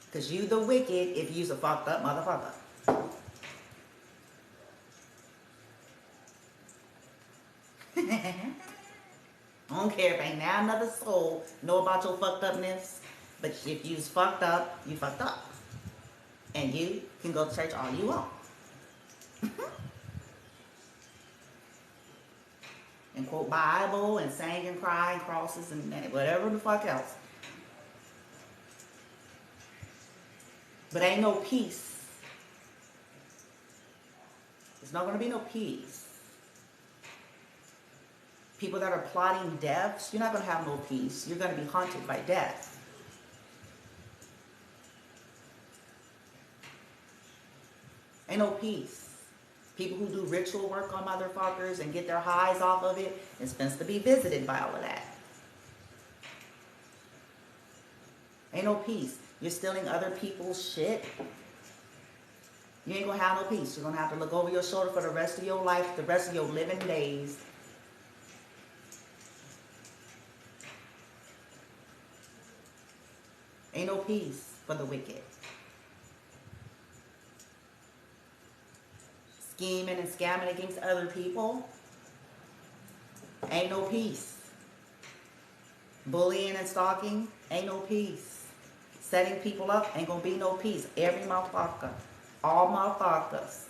Speaker 1: Because you the wicked if you's a fucked up motherfucker. I don't care if ain't now another soul know about your fucked upness. But if you's fucked up, you fucked up. And you can go to church all you want. And quote Bible and sing and cry and crosses and whatever the fuck else. But ain't no peace. There's not going to be no peace. People that are plotting deaths, you're not going to have no peace. You're going to be haunted by death. Ain't no peace. People who do ritual work on motherfuckers and get their highs off of it, it's supposed to be visited by all of that. Ain't no peace. You're stealing other people's shit. You ain't gonna have no peace. You're gonna have to look over your shoulder for the rest of your life, the rest of your living days. Ain't no peace for the wicked. Scheming and scamming against other people. Ain't no peace. Bullying and stalking. Ain't no peace. Setting people up. Ain't gonna be no peace. Every motherfucker. All motherfuckers.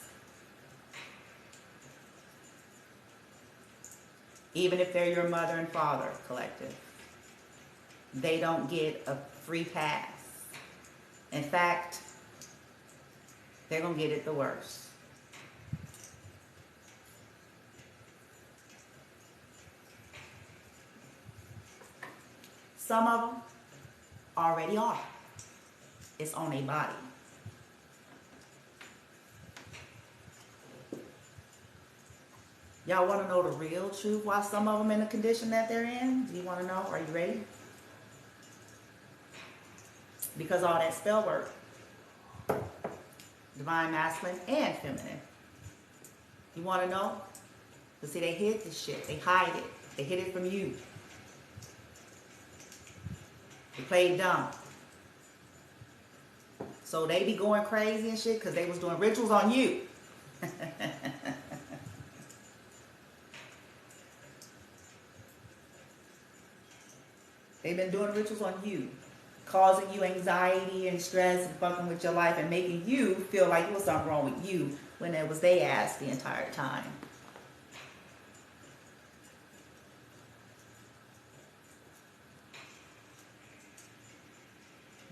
Speaker 1: Even if they're your mother and father collective. They don't get a free pass. In fact, they're gonna get it the worst. Some of them already are. It's on their body. Y'all want to know the real truth why some of them in the condition that they're in? Do you want to know? Are you ready? Because all that spell work. Divine masculine and feminine. You want to know? But see, they hid this shit. They hide it. They hid it from you. They played dumb. So they be going crazy and shit because they was doing rituals on you. They've been doing rituals on you, causing you anxiety and stress and fucking with your life and making you feel like there was something wrong with you when it was they ass the entire time.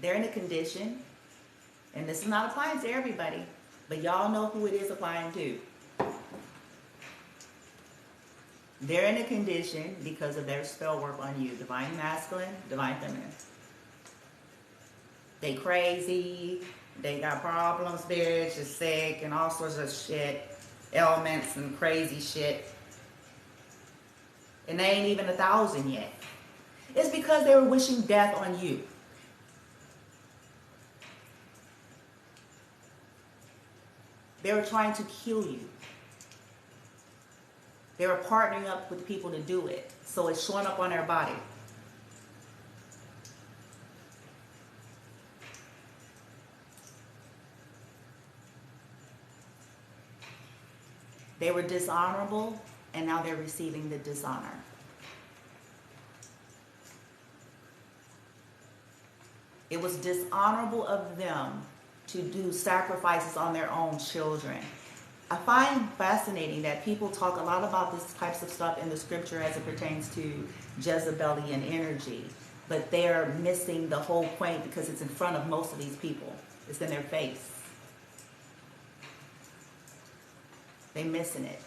Speaker 1: They're in a condition, and this is not applying to everybody, but y'all know who it is applying to. They're in a condition because of their spell work on you. Divine masculine, divine feminine. They crazy. They got problems, bitch. They're sick and all sorts of shit. Ailments and crazy shit. And they ain't even 1,000 yet. It's because they were wishing death on you. They were trying to kill you. They were partnering up with people to do it. So it's showing up on their body. They were dishonorable, and now they're receiving the dishonor. It was dishonorable of them to do sacrifices on their own children. I find fascinating that people talk a lot about this types of stuff in the scripture as it pertains to Jezebelian energy, but they're missing the whole point because it's in front of most of these people. It's in their face. They're missing it.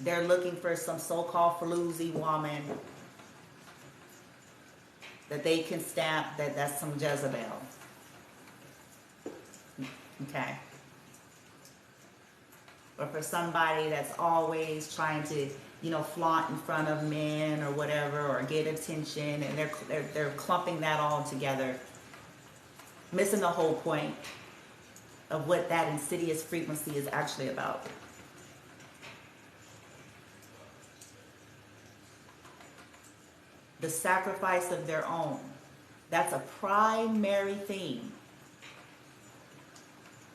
Speaker 1: They're looking for some so-called floozy woman that they can stamp that that's some Jezebel. Okay. Or for somebody that's always trying to, flaunt in front of men or whatever, or get attention, and they're clumping that all together, missing the whole point of what that insidious frequency is actually about. The sacrifice of their own. That's a primary theme.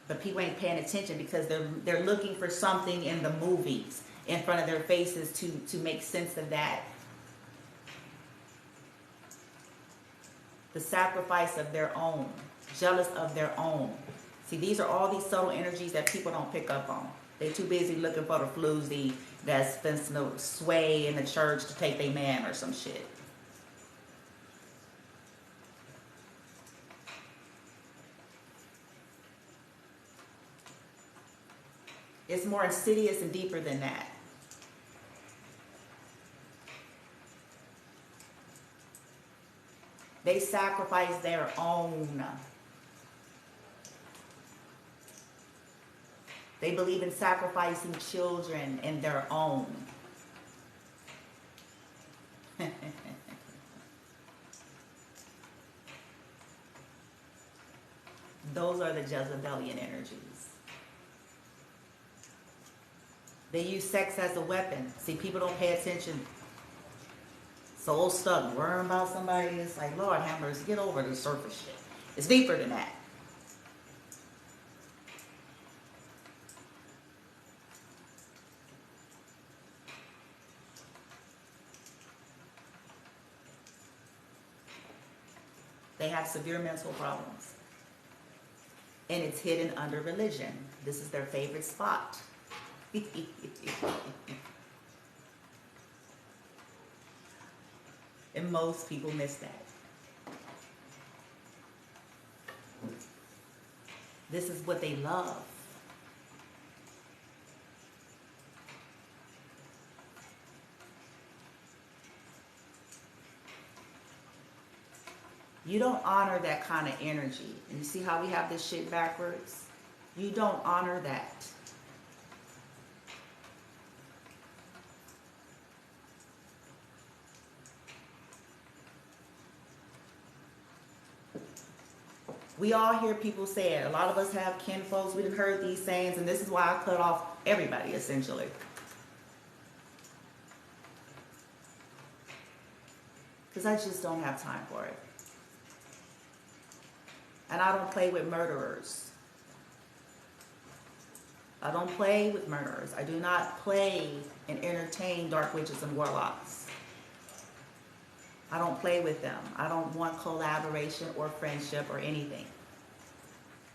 Speaker 1: But people ain't paying attention because they're looking for something in the movies in front of their faces to make sense of that. The sacrifice of their own. Jealous of their own. See, these are all these subtle energies that people don't pick up on. They're too busy looking for the floozy that's been sway in the church to take their man or some shit. It's more insidious and deeper than that. They sacrifice their own. They believe in sacrificing children and their own. Those are the Jezebelian energies. They use sex as a weapon. See, people don't pay attention. So stuck worrying about somebody. It's like, Lord have mercy, get over the surface shit. It's deeper than that. They have severe mental problems. And it's hidden under religion. This is their favorite spot. And most people miss that. This is what they love. You don't honor that kind of energy. And you see how we have this shit backwards? You don't honor that. We all hear people say it. A lot of us have kinfolks. We've heard these sayings, and this is why I cut off everybody, essentially. Because I just don't have time for it. And I don't play with murderers. I don't play with murderers. I do not play and entertain dark witches and warlocks. I don't play with them. I don't want collaboration or friendship or anything.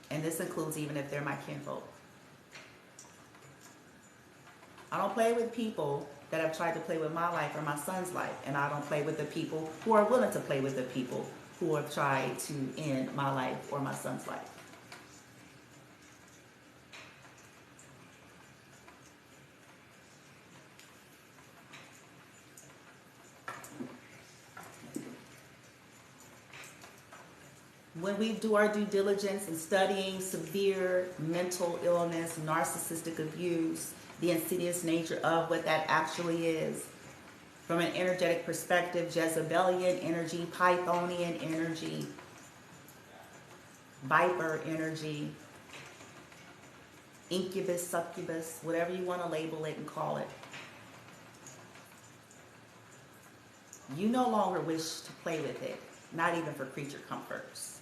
Speaker 1: And this includes even if they're my kinfolk. I don't play with people that have tried to play with my life or my son's life. And I don't play with the people who are willing to play with the people who have tried to end my life or my son's life. When we do our due diligence in studying severe mental illness, narcissistic abuse, the insidious nature of what that actually is, from an energetic perspective, Jezebelian energy, Pythonian energy, Viper energy, incubus, succubus, whatever you want to label it and call it. You no longer wish to play with it, not even for creature comforts.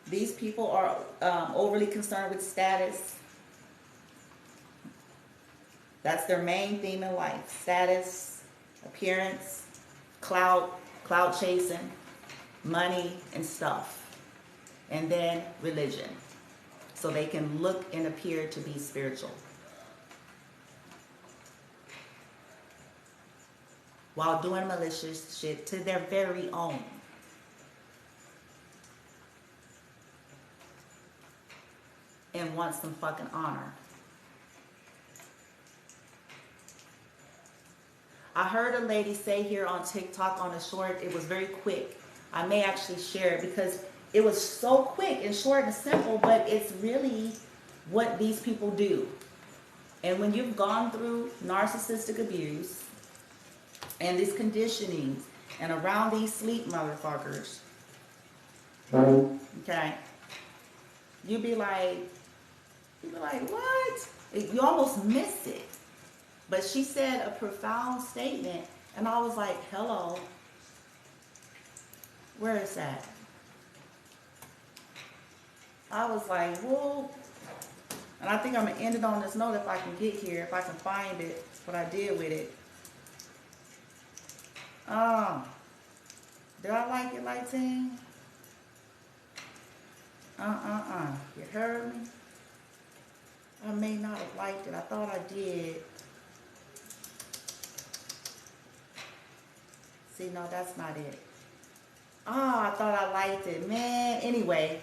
Speaker 1: These people are overly concerned with status. That's their main theme in life. Status, appearance, clout chasing, money and stuff. And then religion. So they can look and appear to be spiritual. While doing malicious shit to their very own. And want some fucking honor. I heard a lady say here on TikTok on a short, it was very quick. I may actually share it because it was so quick and short and simple, but it's really what these people do. And when you've gone through narcissistic abuse and these conditionings and around these sleep motherfuckers, okay, you be like, what? You almost miss it. But she said a profound statement, and I was like, hello, where is that? I was like, whoa. And I think I'm going to end it on this note if I can get here, if I can find it, what I did with it. Did I like it, Lighting? You heard me? I may not have liked it. I thought I did. See, no, that's not it. I thought I liked it. Man, anyway.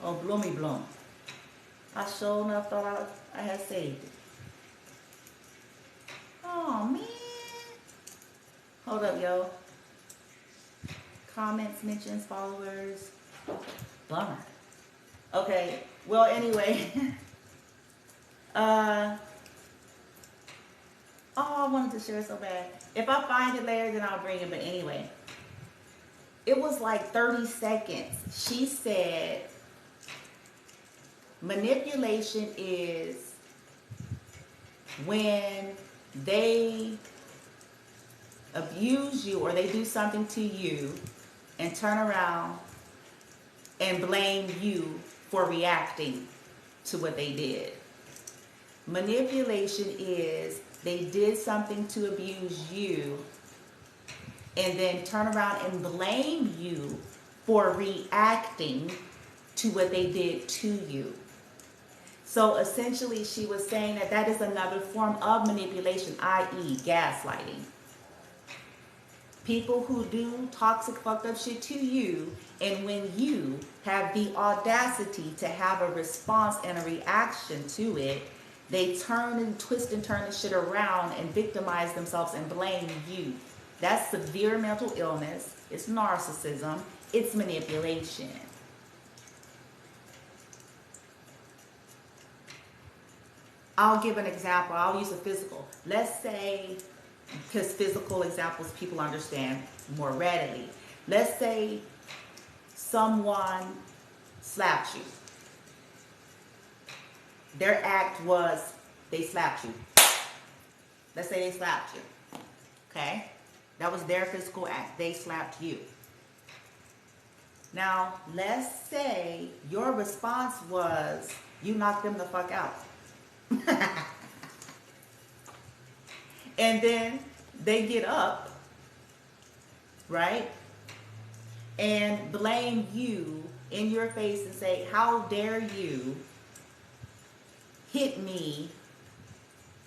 Speaker 1: Oh, Bloomy Bloom. I sure enough thought I had saved it. Oh, man. Hold up, yo. Comments, mentions, followers. Bummer. Okay, well, anyway. I wanted to share so bad. If I find it later, then I'll bring it. But anyway, it was like 30 seconds. She said, manipulation is when they abuse you or they do something to you and turn around and blame you for reacting to what they did. Manipulation is they did something to abuse you and then turn around and blame you for reacting to what they did to you. So essentially she was saying that that is another form of manipulation, i.e. gaslighting. People who do toxic, fucked up shit to you, and when you have the audacity to have a response and a reaction to it, they turn and twist and turn the shit around and victimize themselves and blame you. That's severe mental illness. It's narcissism. It's manipulation. I'll give an example. I'll use a physical. Let's say, because physical examples people understand more readily. Let's say someone slapped you. Their act was they slapped you. Let's say they slapped you. Okay? That was their physical act. They slapped you. Now, let's say your response was you knocked them the fuck out. And then they get up, right? And blame you in your face and say, how dare you hit me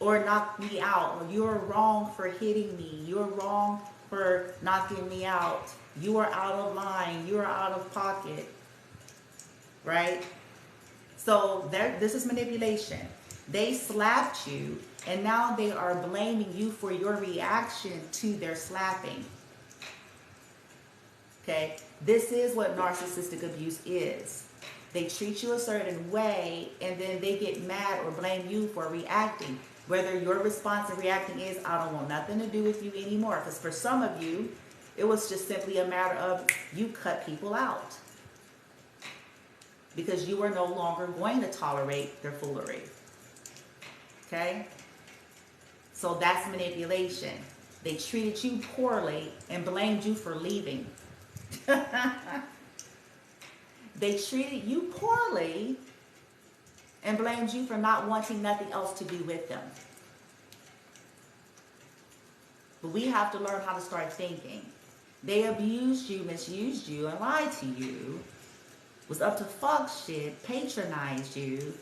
Speaker 1: or knock me out? Or you're wrong for hitting me. You're wrong for knocking me out. You are out of line. You are out of pocket. Right? So this is manipulation. They slapped you, and now they are blaming you for your reaction to their slapping. Okay? This is what narcissistic abuse is. They treat you a certain way, and then they get mad or blame you for reacting. Whether your response and reacting is, I don't want nothing to do with you anymore. Because for some of you, it was just simply a matter of you cut people out. Because you are no longer going to tolerate their foolery. Okay? So that's manipulation. They treated you poorly and blamed you for leaving. They treated you poorly and blamed you for not wanting nothing else to do with them. But we have to learn how to start thinking. They abused you, misused you, and lied to you, was up to fuck shit, patronized you,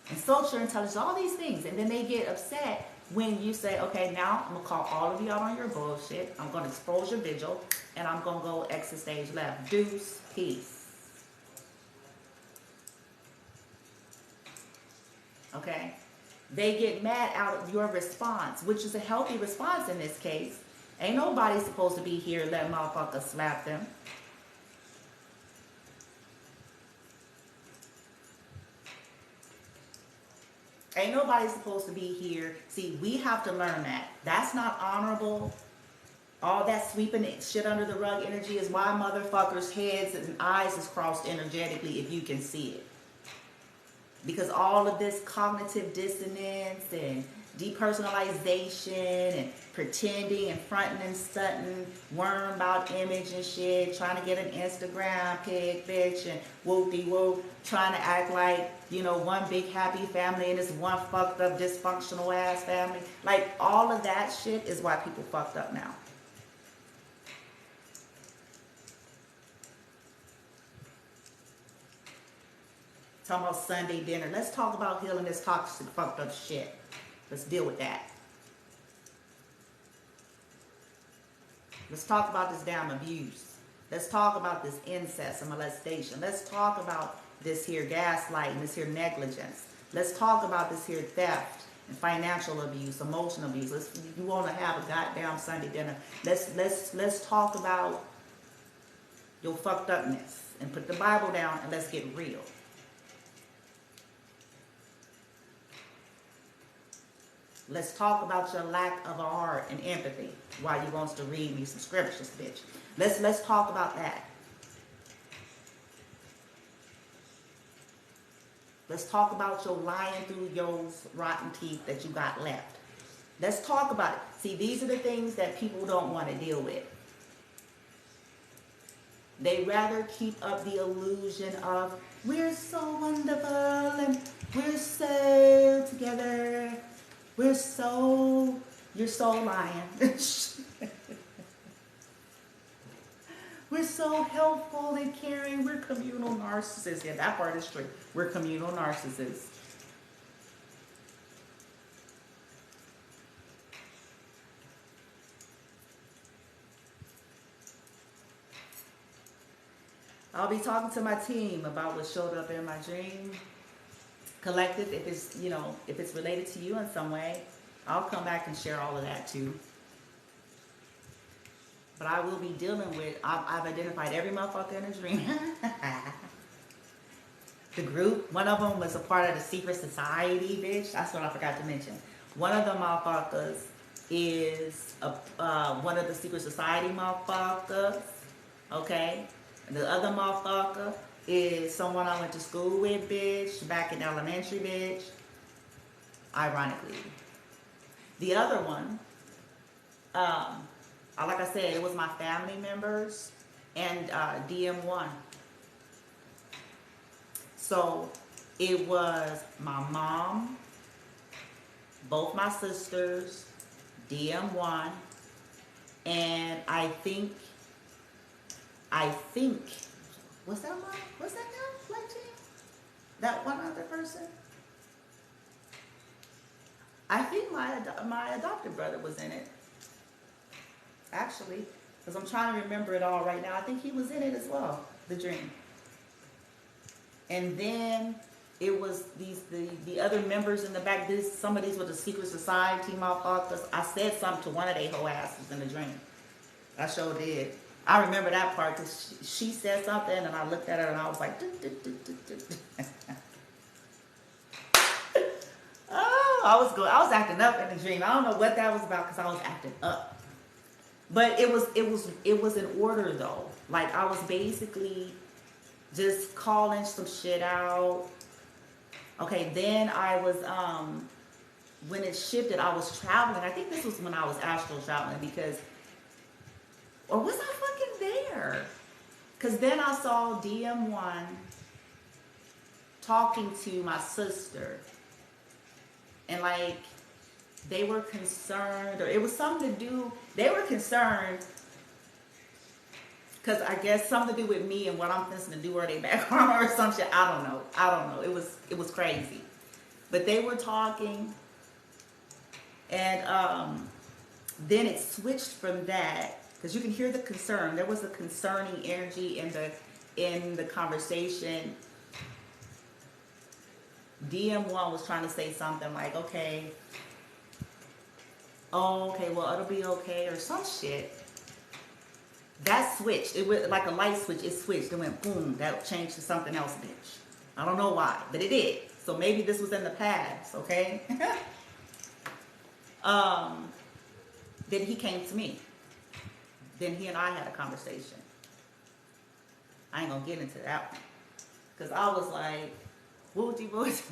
Speaker 1: insult your intelligence, all these things. And then they get upset when you say, okay, now I'm going to call all of you out on your bullshit. I'm going to expose your vigil, and I'm going to go exit stage left. Deuce, peace. Okay? They get mad out of your response, which is a healthy response in this case. Ain't nobody supposed to be here letting motherfuckers slap them. Ain't nobody supposed to be here. See, we have to learn that. That's not honorable. All that sweeping shit under the rug energy is why motherfuckers' heads and eyes is crossed energetically if you can see it. Because all of this cognitive dissonance and depersonalization and pretending and fronting and stunting, worrying about image and shit, trying to get an Instagram pic, bitch, and whoop-de-whoop, trying to act like, you know, one big happy family and this one fucked up dysfunctional ass family. Like, all of that shit is why people fucked up now. Talking about Sunday dinner. Let's talk about healing this toxic, fucked up shit. Let's deal with that. Let's talk about this damn abuse. Let's talk about this incest and molestation. Let's talk about this here gaslighting, this here negligence. Let's talk about this here theft and financial abuse, emotional abuse. You want to have a goddamn Sunday dinner. Let's talk about your fucked upness and put the Bible down and let's get real. Let's talk about your lack of a heart and empathy while you wants to read me some scriptures, bitch. Let's talk about that. Let's talk about your lying through your rotten teeth that you got left. Let's talk about it. See, these are the things that people don't want to deal with. They rather keep up the illusion of, we're so wonderful and we're so together. You're so lying. We're so helpful and caring. We're communal narcissists. Yeah, that part is true. We're communal narcissists. I'll be talking to my team about what showed up in my dream. Collective, if it's, you know, if it's related to you in some way, I'll come back and share all of that too. But I will be dealing with, I've identified every motherfucker in a dream. The group, one of them was a part of the secret society, bitch. That's what I forgot to mention. One of the motherfuckers is one of the secret society motherfuckers, okay? And the other motherfucker is someone I went to school with, bitch, back in elementary, bitch, ironically. The other one, like I said, it was my family members and DM1. So it was my mom, both my sisters, DM1, and I think, was that mom? Was that them? Like that one other person? I think my adopted brother was in it. Actually, because I'm trying to remember it all right now. I think he was in it as well, the dream. And then it was the other members in the back. Some of these were the secret society motherfuckers. I said something to one of they whole asses in the dream. I sure did. I remember that part because she said something and I looked at her and I was like, oh, I was acting up in the dream. I don't know what that was about because I was acting up. But it was in order though. Like I was basically just calling some shit out. Okay, then I was when it shifted, I was traveling. I think this was when I was astral traveling because, or was I fucking there? Because then I saw DM1 talking to my sister. And like, they were concerned, or it was something to do, they were concerned, because I guess something to do with me and what I'm thinking to do or they back armor or some shit. I don't know. It was crazy. But they were talking, and then it switched from that, because you can hear the concern. There was a concerning energy in the conversation. DM1 was trying to say something like, okay, oh, okay, well, it'll be okay, or some shit. That switched. It was like a light switch. It switched. It went boom. That changed to something else, bitch. I don't know why, but it did. So maybe this was in the past, okay? Then he came to me. Then he and I had a conversation. I ain't gonna get into that one. Because I was like, wooty wooty.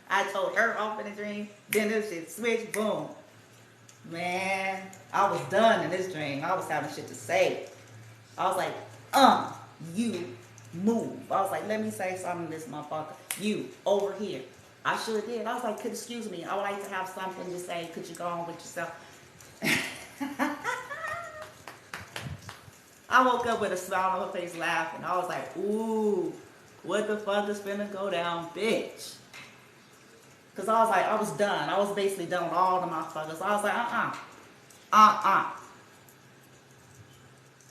Speaker 1: I told her off in a dream. Then this shit switched, boom. Man, I was done in this dream. I was having shit to say. I was like, you move. I was like, let me say something to this motherfucker. You, over here. I sure did. I was like, excuse me, I would like to have something to say. Could you go on with yourself? I woke up with a smile on her face laughing. I was like, ooh, what the fuck is finna go down, bitch? Because I was like, I was done. I was basically done with all the motherfuckers. I was like,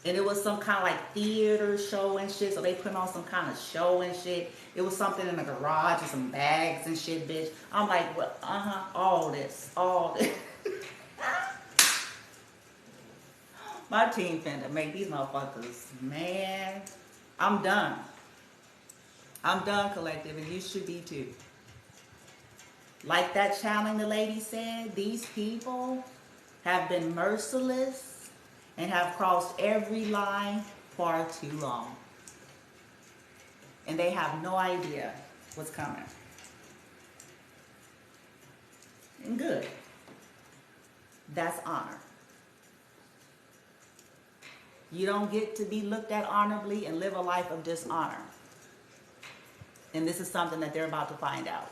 Speaker 1: And it was some kind of like theater show and shit. So they put on some kind of show and shit. It was something in the garage with some bags and shit, bitch. I'm like, well, all this. My team finna make these motherfuckers, man. I'm done. I'm done, collective, and you should be too. Like that channeling the lady said, these people have been merciless and have crossed every line far too long. And they have no idea what's coming. And good. That's honor. You don't get to be looked at honorably and live a life of dishonor. And this is something that they're about to find out.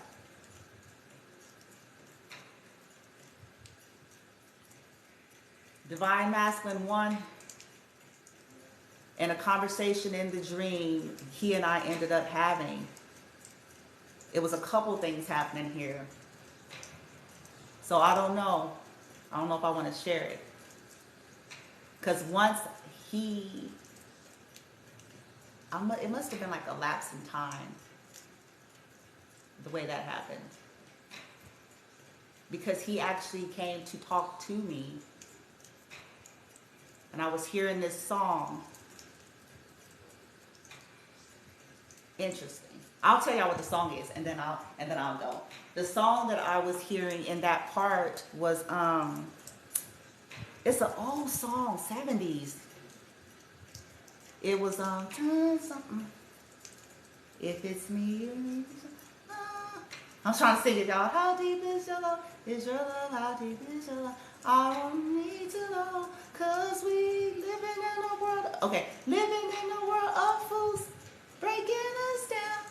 Speaker 1: Divine Masculine 1, in a conversation in the dream he and I ended up having, it was a couple things happening here. So I don't know if I want to share it. Because once It must have been like a lapse in time, the way that happened. Because he actually came to talk to me, and I was hearing this song. Interesting. I'll tell y'all what the song is, and then I'll go. The song that I was hearing in that part was it's an old song, 70s. It was something. If it's me, I'm trying to sing it, y'all. How deep is your love? Is your love? How deep is your love? I don't need to know, 'cause we living in a world. Okay, living in a world of fools, breaking us down,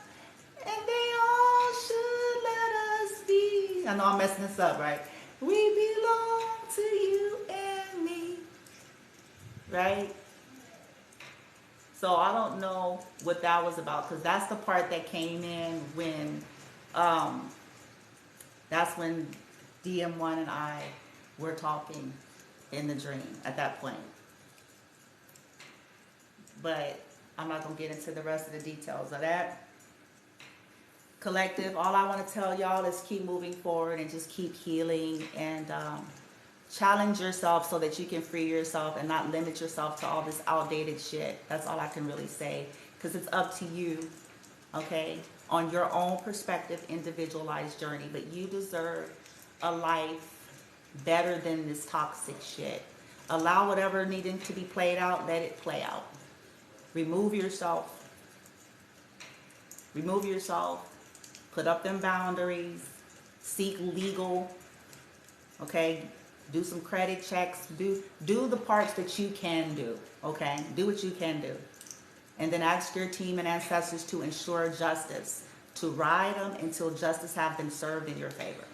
Speaker 1: and they all should let us be. I know I'm messing this up, right? We belong to you and me, right? So I don't know what that was about, because that's the part that came in when, that's when DM1 and I were talking in the dream at that point. But I'm not going to get into the rest of the details of that. Collective, all I want to tell y'all is keep moving forward and just keep healing, and challenge yourself so that you can free yourself and not limit yourself to all this outdated shit. That's all I can really say, because it's up to you, okay, on your own perspective, individualized journey. But you deserve a life better than this toxic shit. Allow whatever needing to be played out, let it play out. Remove yourself. Remove yourself. Put up them boundaries. Seek legal, okay? Do some credit checks. Do the parts that you can do, okay? Do what you can do. And then ask your team and ancestors to ensure justice, to ride them until justice have been served in your favor.